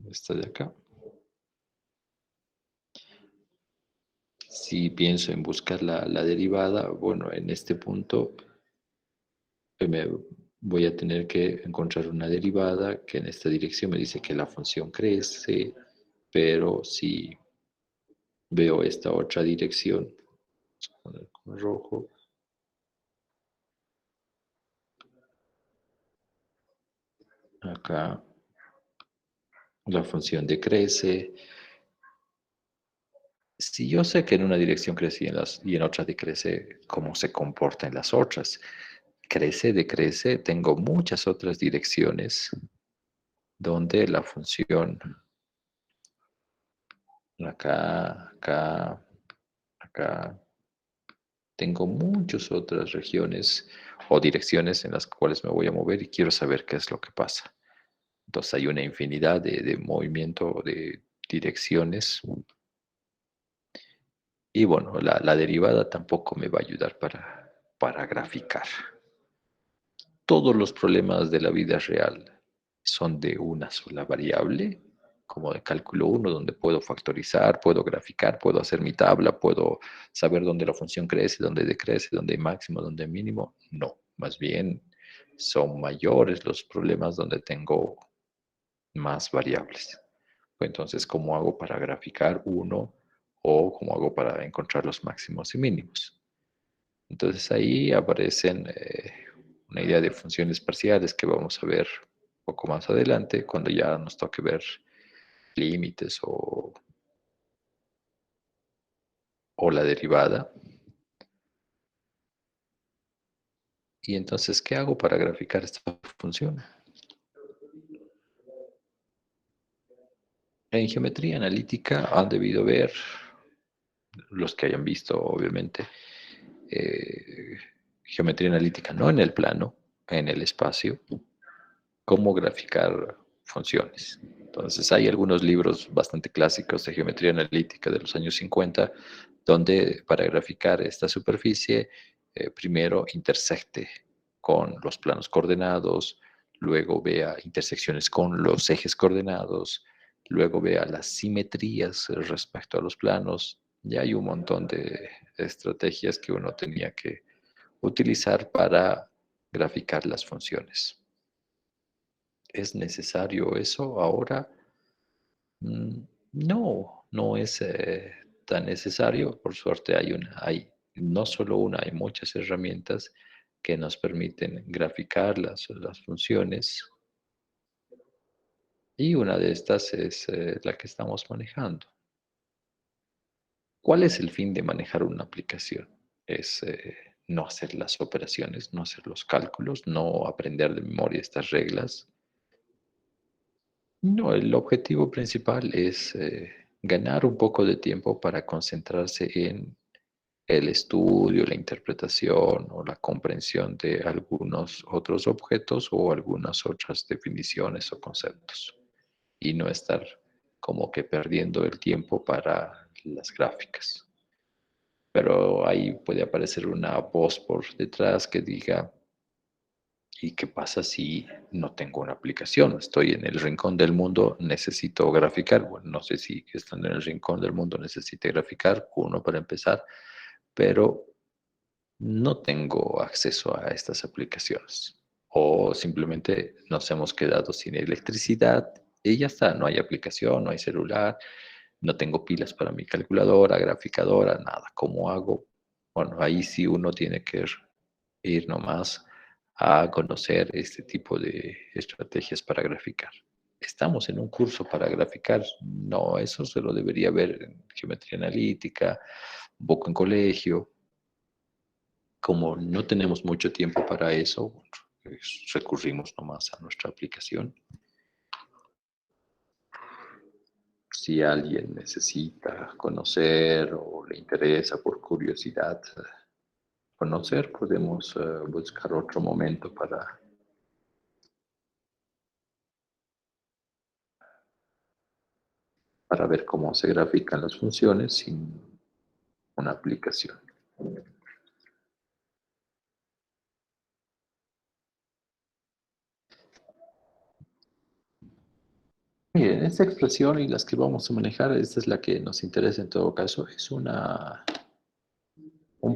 esta de acá. Si pienso en buscar la derivada, bueno, en este punto me voy a tener que encontrar una derivada que en esta dirección me dice que la función crece, pero si veo esta otra dirección, vamos a poner con rojo, acá la función decrece. Si yo sé que en una dirección crece y en otra decrece, ¿cómo se comporta en las otras? Crece, decrece, tengo muchas otras direcciones donde la función acá, acá, acá, tengo muchas otras regiones o direcciones en las cuales me voy a mover y quiero saber qué es lo que pasa. Entonces hay una infinidad de movimiento de direcciones y bueno, la derivada tampoco me va a ayudar para graficar. Todos los problemas de la vida real son de una sola variable, como de cálculo 1, donde puedo factorizar, puedo graficar, puedo hacer mi tabla, puedo saber dónde la función crece, dónde decrece, dónde hay máximo, dónde hay mínimo. No, más bien son mayores los problemas donde tengo más variables. Entonces, ¿cómo hago para graficar uno o cómo hago para encontrar los máximos y mínimos? Entonces ahí aparecen una idea de funciones parciales que vamos a ver un poco más adelante cuando ya nos toque ver límites o la derivada. Y entonces, ¿qué hago para graficar esta función? En geometría analítica han debido ver los que hayan visto, obviamente, eh, geometría analítica, no en el plano, en el espacio, cómo graficar funciones. Entonces, hay algunos libros bastante clásicos de geometría analítica de los años 50, donde para graficar esta superficie, primero intersecte con los planos coordenados, luego vea intersecciones con los ejes coordenados, luego vea las simetrías respecto a los planos. Ya hay un montón de estrategias que uno tenía que utilizar para graficar las funciones. ¿Es necesario eso ahora? No, no es tan necesario. Por suerte hay no solo una, hay muchas herramientas que nos permiten graficar las funciones y una de estas es la que estamos manejando. ¿Cuál es el fin de manejar una aplicación? Es no hacer las operaciones, no hacer los cálculos, no aprender de memoria estas reglas. No, el objetivo principal es ganar un poco de tiempo para concentrarse en el estudio, la interpretación o la comprensión de algunos otros objetos o algunas otras definiciones o conceptos y no estar como que perdiendo el tiempo para las gráficas. Pero ahí puede aparecer una voz por detrás que diga, ¿y qué pasa si no tengo una aplicación? Estoy en el rincón del mundo, necesito graficar. Bueno, no sé si estando en el rincón del mundo necesite graficar, uno para empezar, pero no tengo acceso a estas aplicaciones. O simplemente nos hemos quedado sin electricidad y ya está, no hay aplicación, no hay celular, no tengo pilas para mi calculadora, graficadora, nada. ¿Cómo hago? Bueno, ahí sí uno tiene que ir nomás a conocer este tipo de estrategias para graficar. Estamos en un curso para graficar. No, eso se lo debería ver en geometría analítica, un poco en colegio. Como no tenemos mucho tiempo para eso, recurrimos nomás a nuestra aplicación. Si alguien necesita conocer o le interesa por curiosidad conocer, podemos buscar otro momento para ver cómo se grafican las funciones sin una aplicación. Miren, esta expresión y las que vamos a manejar, esta es la que nos interesa en todo caso, es un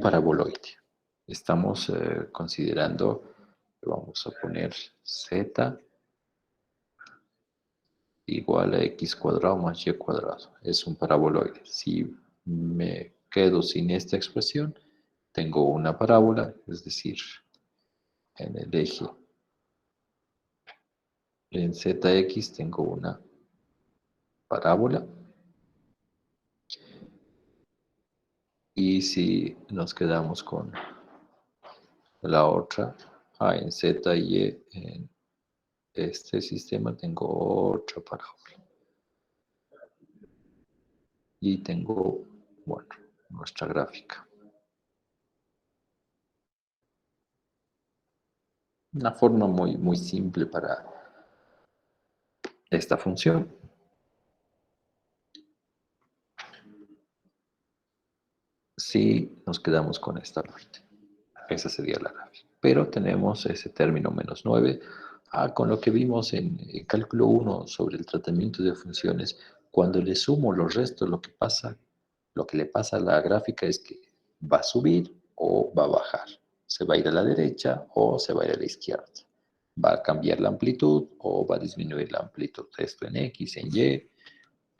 paraboloide. Estamos considerando que vamos a poner z igual a x cuadrado más y cuadrado. Es un paraboloide. Si me quedo sin esta expresión, tengo una parábola, es decir, en el eje en zx tengo una parábola. Y si nos quedamos con la otra, en z y en este sistema tengo otra parábola. Y tengo, bueno, nuestra gráfica. Una forma muy simple para esta función. Si nos quedamos con esta parte. Esa sería la gráfica. Pero tenemos ese término menos 9, con lo que vimos en cálculo 1 sobre el tratamiento de funciones. Cuando le sumo los restos, lo que le pasa a la gráfica es que va a subir o va a bajar. Se va a ir a la derecha o se va a ir a la izquierda. Va a cambiar la amplitud o va a disminuir la amplitud. Esto en X, en Y.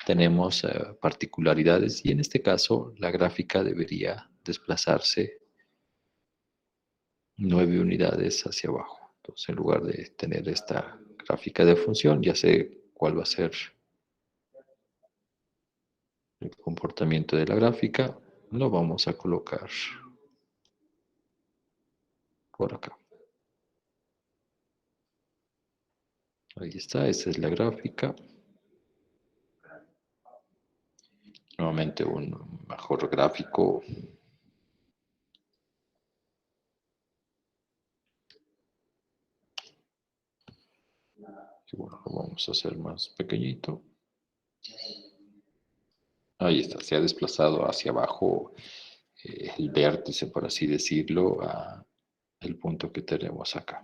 Tenemos particularidades y en este caso la gráfica debería desplazarse 9 unidades hacia abajo. Entonces, en lugar de tener esta gráfica de función, ya sé cuál va a ser el comportamiento de la gráfica. Lo vamos a colocar por acá. Ahí está, esa es la gráfica. Nuevamente un mejor gráfico. Y bueno, lo vamos a hacer más pequeñito. Ahí está, se ha desplazado hacia abajo el vértice, por así decirlo, a el punto que tenemos acá.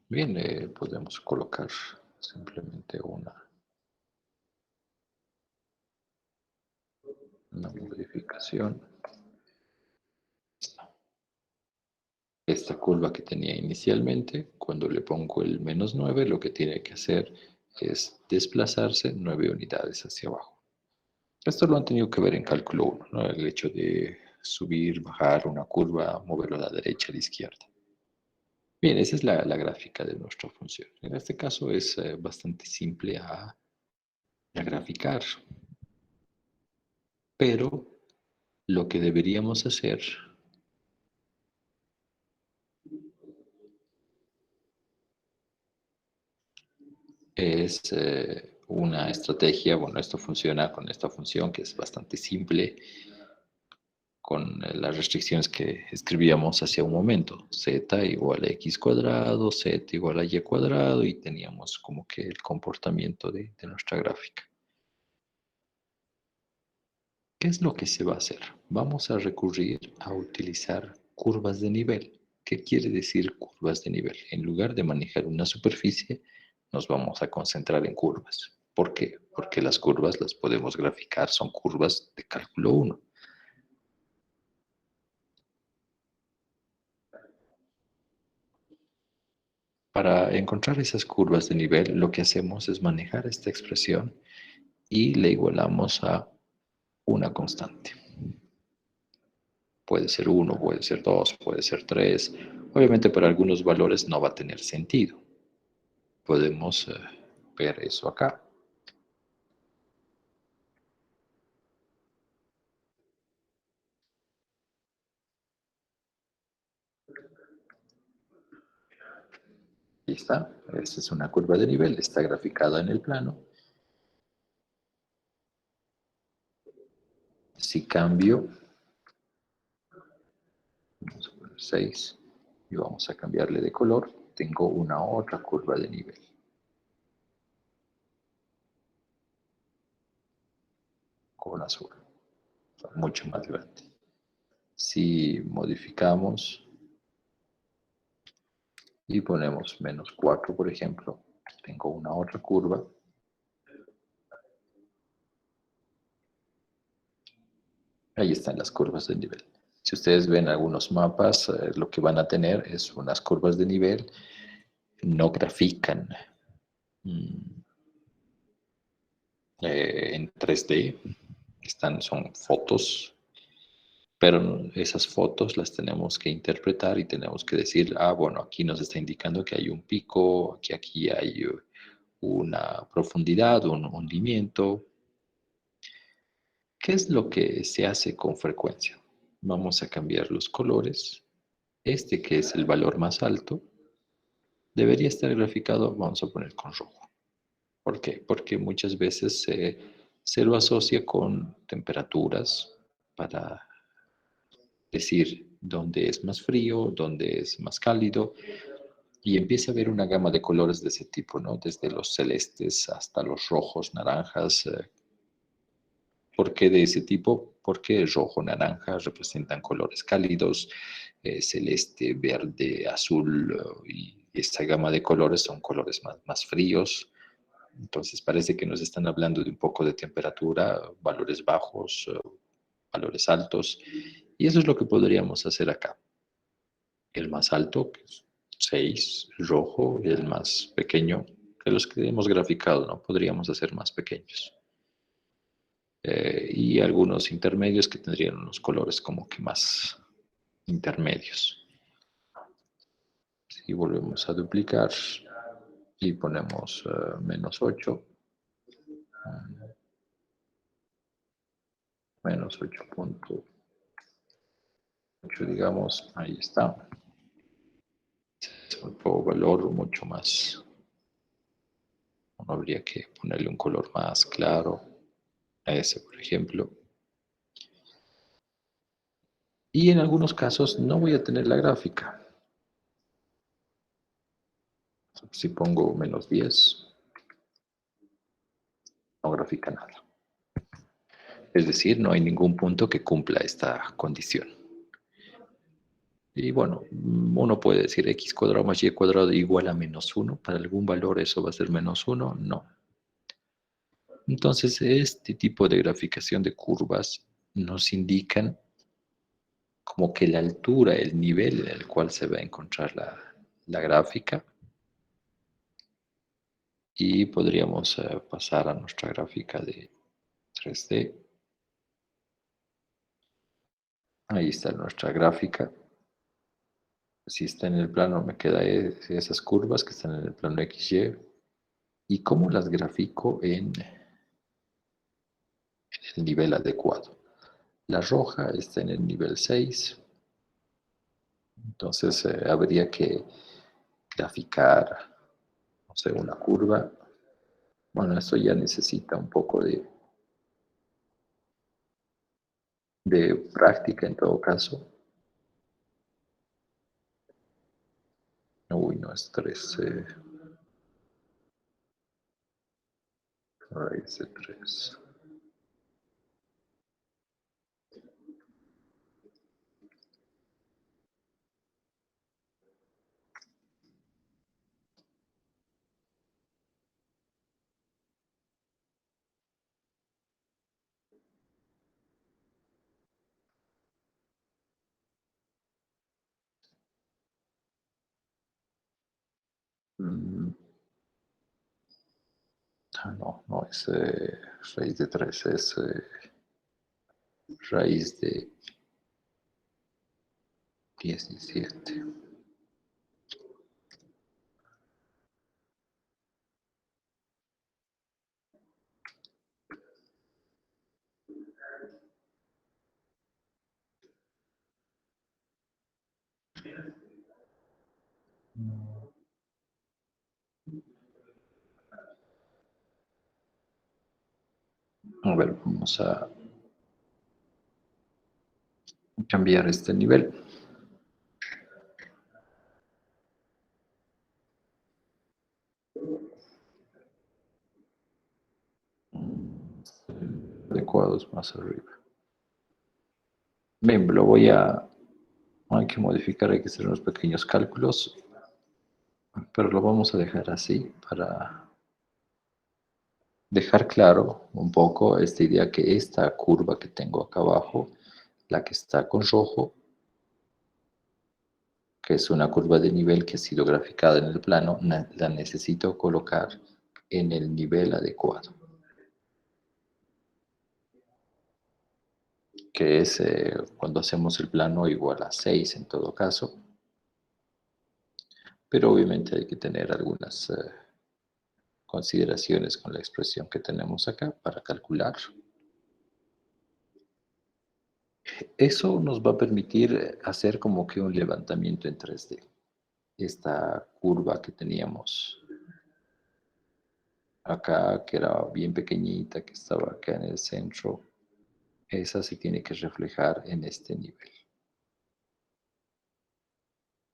Bien, podemos colocar simplemente una modificación. Esta curva que tenía inicialmente, cuando le pongo el -9, lo que tiene que hacer es desplazarse 9 unidades hacia abajo. Esto lo han tenido que ver en cálculo 1, ¿no? El hecho de subir, bajar una curva, moverlo a la derecha, a la izquierda. Bien, esa es la gráfica de nuestra función. En este caso es bastante simple a graficar, pero lo que deberíamos hacer es una estrategia. Bueno, esto funciona con esta función que es bastante simple, con las restricciones que escribíamos hace un momento. Z igual a x cuadrado, z igual a y cuadrado, y teníamos como que el comportamiento de nuestra gráfica. ¿Qué es lo que se va a hacer? Vamos a recurrir a utilizar curvas de nivel. ¿Qué quiere decir curvas de nivel? En lugar de manejar una superficie, nos vamos a concentrar en curvas. ¿Por qué? Porque las curvas las podemos graficar, son curvas de cálculo 1. Para encontrar esas curvas de nivel, lo que hacemos es manejar esta expresión y le igualamos a una constante. Puede ser 1, puede ser 2, puede ser 3. Obviamente para algunos valores no va a tener sentido. Podemos ver eso acá. Ahí está. Esta es una curva de nivel, está graficada en el plano. Si cambio, vamos a poner 6 y vamos a cambiarle de color, tengo una otra curva de nivel con azul, mucho más grande. Si modificamos y ponemos -4, por ejemplo, tengo una otra curva. Ahí están las curvas de nivel. Si ustedes ven algunos mapas, lo que van a tener es unas curvas de nivel, no grafican mm, en 3D, son fotos, pero esas fotos las tenemos que interpretar y tenemos que decir, bueno, aquí nos está indicando que hay un pico, que aquí hay una profundidad, un hundimiento. ¿Qué es lo que se hace con frecuencia? Vamos a cambiar los colores. Este, que es el valor más alto, debería estar graficado, vamos a poner con rojo. ¿Por qué? Porque muchas veces se lo asocia con temperaturas para decir dónde es más frío, dónde es más cálido, y empieza a haber una gama de colores de ese tipo, ¿no? Desde los celestes hasta los rojos, naranjas. ¿Por qué de ese tipo? Porque rojo, naranja representan colores cálidos, celeste, verde, azul, y esta gama de colores son colores más fríos. Entonces parece que nos están hablando de un poco de temperatura, valores bajos, valores altos, y eso es lo que podríamos hacer acá. El más alto, que es 6, rojo, y el más pequeño, que los que hemos graficado, ¿no? Podríamos hacer más pequeños. Y algunos intermedios que tendrían unos colores como que más intermedios. Si volvemos a duplicar y ponemos -8, -8.8, digamos, ahí está. Es un valor mucho No habría que ponerle un color más claro a ese, por ejemplo. Y en algunos casos no voy a tener la gráfica. Si pongo -10, no grafica nada. Es decir, no hay ningún punto que cumpla esta condición. Y bueno, uno puede decir x cuadrado más y cuadrado igual a -1. ¿Para algún valor eso va a ser -1? No. Entonces, este tipo de graficación de curvas nos indican como que la altura, el nivel en el cual se va a encontrar la gráfica. Y podríamos pasar a nuestra gráfica de 3D. Ahí está nuestra gráfica. Si está en el plano, me queda esas curvas que están en el plano XY. ¿Y cómo las grafico en el nivel adecuado? La roja está en el nivel 6. Entonces habría que graficar, no sé, una curva. Bueno, esto ya necesita un poco de práctica en todo caso. Uy, no es 13. Raíz de 3. No, no es raíz de 3, es raíz de 17. A ver, vamos a cambiar este nivel. Adecuados más arriba. Bien, lo voy a... Hay que modificar, hay que hacer unos pequeños cálculos, pero lo vamos a dejar así para dejar claro un poco esta idea que esta curva que tengo acá abajo, la que está con rojo, que es una curva de nivel que ha sido graficada en el plano, la necesito colocar en el nivel adecuado, que es cuando hacemos el plano igual a 6 en todo caso, pero obviamente hay que tener algunas consideraciones con la expresión que tenemos acá para calcular. Eso nos va a permitir hacer como que un levantamiento en 3D. Esta curva que teníamos acá, que era bien pequeñita, que estaba acá en el centro, esa se tiene que reflejar en este nivel.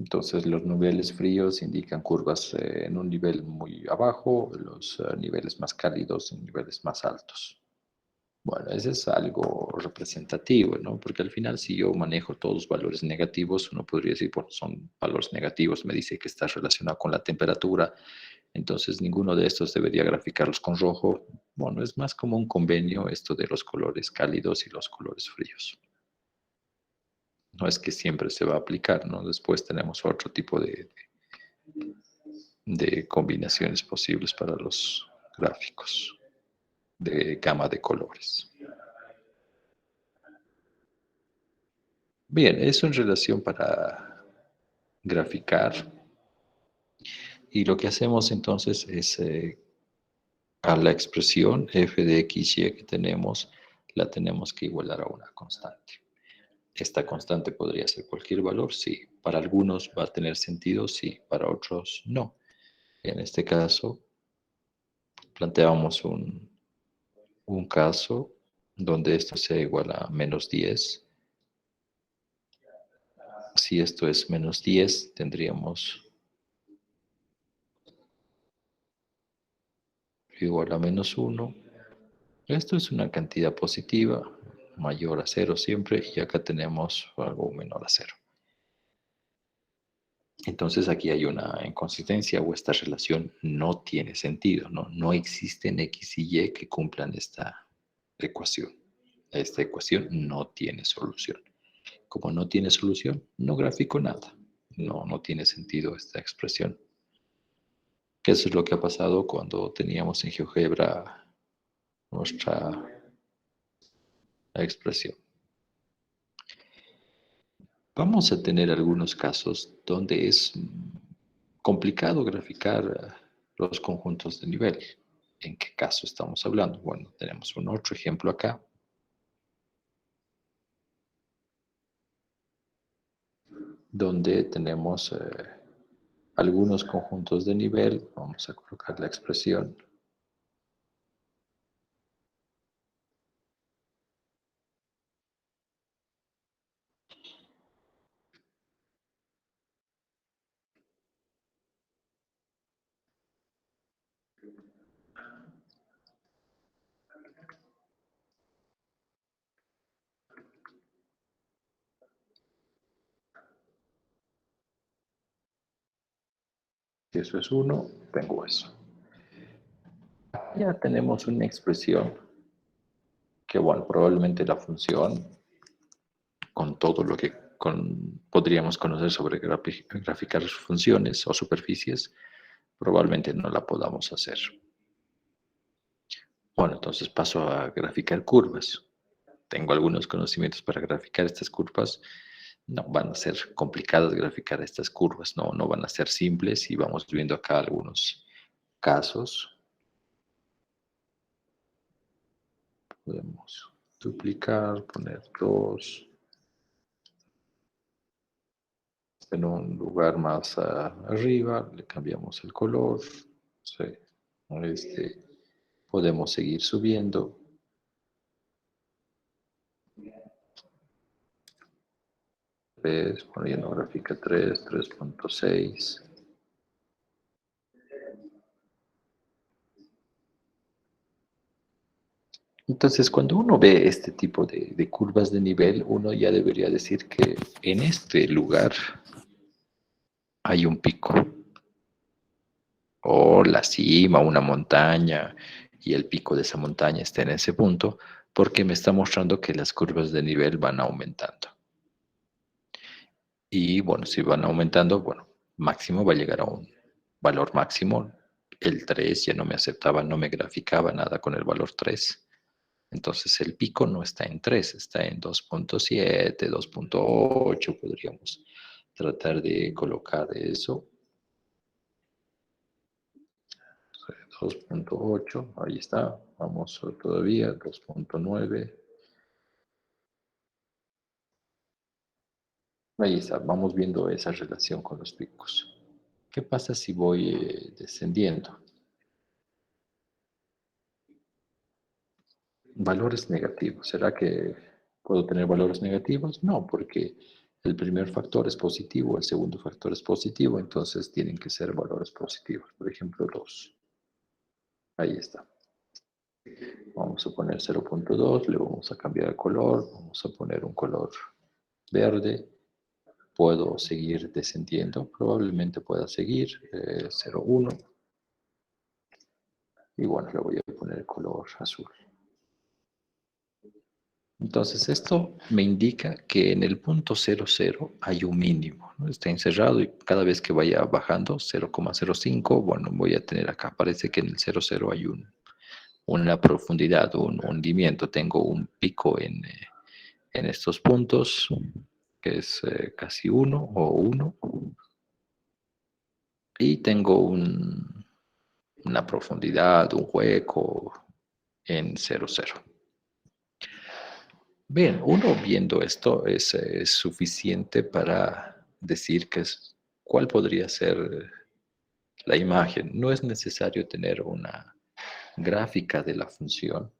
Entonces los niveles fríos indican curvas en un nivel muy abajo, los niveles más cálidos en niveles más altos. Bueno, ese es algo representativo, ¿no? Porque al final, si yo manejo todos los valores negativos, uno podría decir, bueno, son valores negativos, me dice que está relacionado con la temperatura, entonces ninguno de estos debería graficarlos con rojo. Bueno, es más como un convenio esto de los colores cálidos y los colores fríos. No es que siempre se va a aplicar, ¿no? Después tenemos otro tipo de combinaciones posibles para los gráficos de gama de colores. Bien, eso en relación para graficar. Y lo que hacemos entonces es a la expresión f de x, y que tenemos, la tenemos que igualar a una constante. Esta constante podría ser cualquier valor, sí. Para algunos va a tener sentido, sí. Para otros, no. En este caso, planteamos un caso donde esto sea igual a -10. Si esto es -10, tendríamos igual a -1. Esto es una cantidad positiva, mayor a 0 siempre, y acá tenemos algo menor a 0. Entonces aquí hay una inconsistencia o esta relación no tiene sentido, ¿no? No existen X y Y que cumplan esta ecuación. Esta ecuación no tiene solución. Como no tiene solución, no grafico nada. No tiene sentido esta expresión. Que eso es lo que ha pasado cuando teníamos en GeoGebra nuestra expresión. Vamos a tener algunos casos donde es complicado graficar los conjuntos de nivel. ¿En qué caso estamos hablando? Bueno, tenemos un otro ejemplo acá, donde tenemos algunos conjuntos de nivel. Vamos a colocar la expresión. Si eso es 1, tengo eso. Ya tenemos una expresión que, bueno, probablemente la función, con todo lo que podríamos conocer sobre graficar funciones o superficies, probablemente no la podamos hacer. Bueno, entonces paso a graficar curvas. Tengo algunos conocimientos para graficar estas curvas. No van a ser complicadas graficar estas curvas, no van a ser simples, y vamos viendo acá algunos casos. Podemos duplicar, poner 2 en un lugar más arriba, le cambiamos el color. Sí. Podemos seguir subiendo. 3, poniendo gráfica 3, 3.6. Entonces, cuando uno ve este tipo de curvas de nivel, uno ya debería decir que en este lugar hay un pico, o la cima, una montaña, y el pico de esa montaña está en ese punto, porque me está mostrando que las curvas de nivel van aumentando. Y bueno, si van aumentando, bueno, máximo va a llegar a un valor máximo. El 3 ya no me aceptaba, no me graficaba nada con el valor 3. Entonces el pico no está en 3, está en 2.7, 2.8. Podríamos tratar de colocar eso. 2.8, ahí está. Vamos todavía, 2.9. Ahí está, vamos viendo esa relación con los picos. ¿Qué pasa si voy descendiendo? Valores negativos. ¿Será que puedo tener valores negativos? No, porque el primer factor es positivo, el segundo factor es positivo, entonces tienen que ser valores positivos. Por ejemplo, 2. Ahí está. Vamos a poner 0.2, le vamos a cambiar el color, vamos a poner un color verde. Puedo seguir descendiendo, probablemente pueda seguir 0.1. Y bueno, le voy a poner el color azul. Entonces, esto me indica que en el punto 00 hay un mínimo, ¿no? Está encerrado, y cada vez que vaya bajando 0,05, bueno, voy a tener acá, parece que en el 00 hay una profundidad, un hundimiento. Tengo un pico en estos puntos, que es casi 1 o 1, y tengo una profundidad, un hueco en 00. Bien, uno viendo esto es suficiente para decir cuál podría ser la imagen. No es necesario tener gráfica de la función.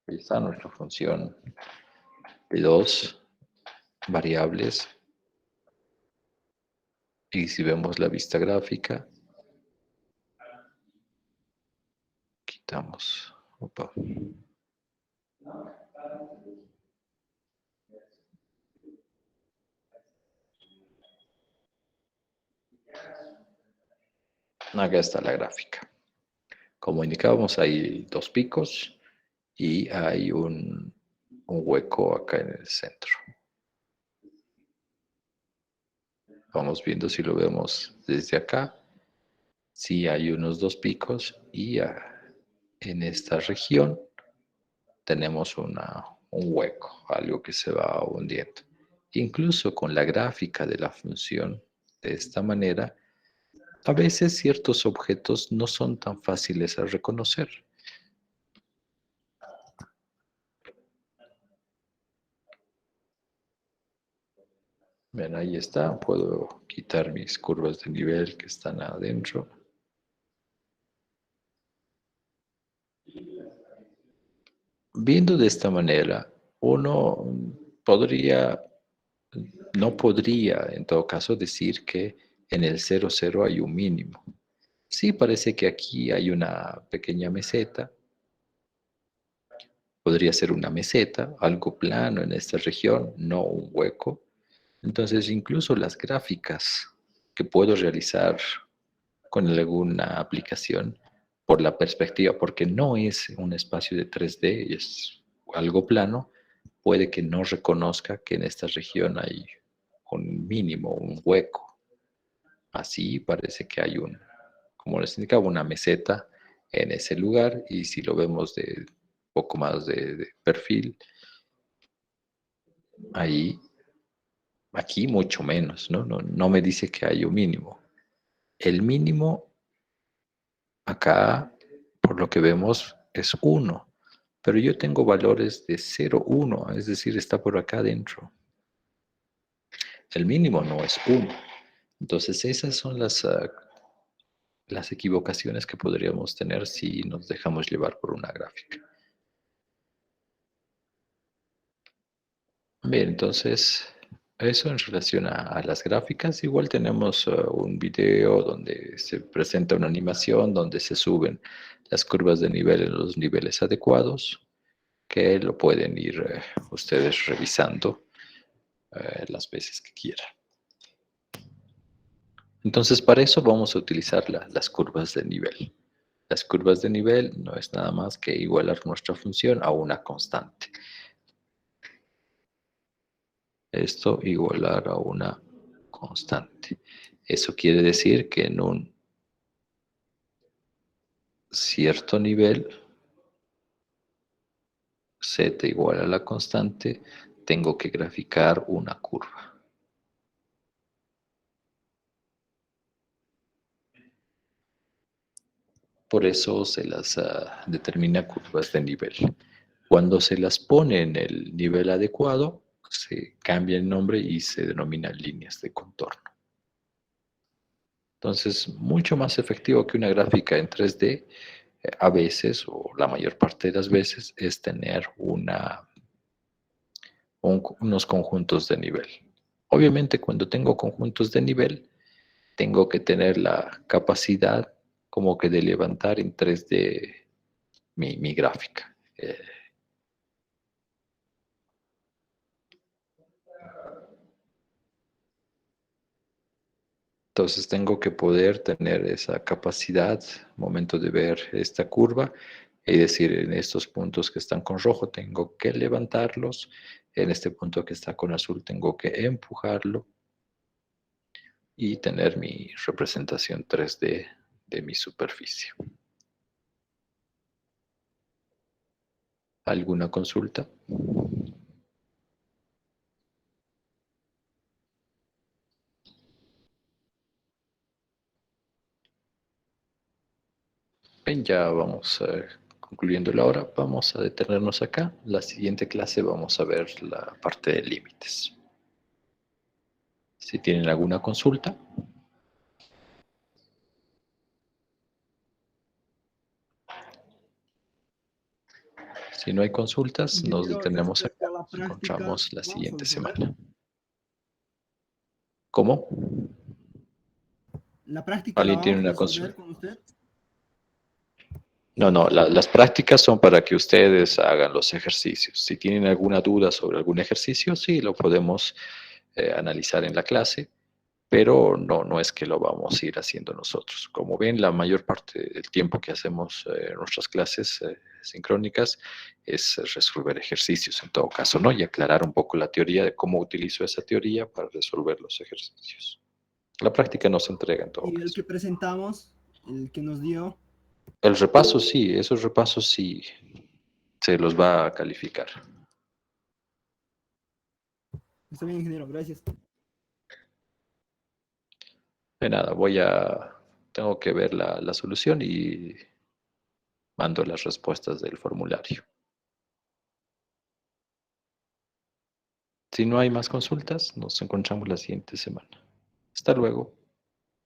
Ahí está nuestra función de dos variables. Y si vemos la vista gráfica, quitamos. Opa. Acá está la gráfica. Como indicábamos, hay dos picos y hay un hueco acá en el centro. Vamos viendo si lo vemos desde acá. Sí hay unos dos picos y en esta región tenemos un hueco, algo que se va hundiendo. Incluso con la gráfica de la función, de esta manera, a veces ciertos objetos no son tan fáciles a reconocer. Ven, ahí está. Puedo quitar mis curvas de nivel que están adentro. Viendo de esta manera, uno no podría en todo caso decir que en el 0,0 hay un mínimo. Sí, parece que aquí hay una pequeña meseta. Podría ser una meseta, algo plano en esta región, no un hueco. Entonces, incluso las gráficas que puedo realizar con alguna aplicación por la perspectiva, porque no es un espacio de 3D, es algo plano, puede que no reconozca que en esta región hay un mínimo, un hueco. Así parece que hay como les indicaba, una meseta en ese lugar y si lo vemos de poco más de perfil, ahí, aquí mucho menos, ¿no? No me dice que hay un mínimo. El mínimo acá, por lo que vemos, es 1, pero yo tengo valores de 0, 1, es decir, está por acá adentro. El mínimo no es 1. Entonces, esas son las equivocaciones que podríamos tener si nos dejamos llevar por una gráfica. Bien, entonces, eso en relación a las gráficas. Igual tenemos un video donde se presenta una animación donde se suben las curvas de nivel en los niveles adecuados, que lo pueden ir ustedes revisando las veces que quieran. Entonces, para eso vamos a utilizar las curvas de nivel. Las curvas de nivel no es nada más que igualar nuestra función a una constante. Esto igualar a una constante. Eso quiere decir que en un cierto nivel, z igual a la constante, tengo que graficar una curva. Por eso se las determina curvas de nivel. Cuando se las pone en el nivel adecuado, se cambia el nombre y se denominan líneas de contorno. Entonces, mucho más efectivo que una gráfica en 3D, a veces, o la mayor parte de las veces, es tener unos conjuntos de nivel. Obviamente, cuando tengo conjuntos de nivel, tengo que tener la capacidad como que de levantar en 3D mi gráfica. Entonces tengo que poder tener esa capacidad, momento de ver esta curva, y decir, en estos puntos que están con rojo tengo que levantarlos, en este punto que está con azul tengo que empujarlo y tener mi representación 3D de mi superficie. ¿Alguna consulta? Bien, ya vamos concluyendo la hora. Vamos a detenernos acá. La siguiente clase vamos a ver la parte de límites. Si tienen alguna consulta. Si no hay consultas, nos Ingeniero, y detenemos respecto acá. a la Nos práctica, encontramos la ¿vamos a siguiente resolver? semana. ¿Cómo? ¿La práctica la ¿Alguien tiene vamos a una resolver consulta? con usted? No, no, las prácticas son para que ustedes hagan los ejercicios. Si tienen alguna duda sobre algún ejercicio, sí, lo podemos analizar en la clase, pero no, no es que lo vamos a ir haciendo nosotros. Como ven, la mayor parte del tiempo que hacemos nuestras clases sincrónicas es resolver ejercicios en todo caso, ¿no? Y aclarar un poco la teoría de cómo utilizo esa teoría para resolver los ejercicios. La práctica no se entrega en todo Y el caso. que presentamos, el que nos dio, El repaso sí, esos repasos sí se los va a calificar. está bien, ingeniero, gracias. De nada, tengo que ver la solución y mando las respuestas del formulario. Si no hay más consultas, nos encontramos la siguiente semana. Hasta luego.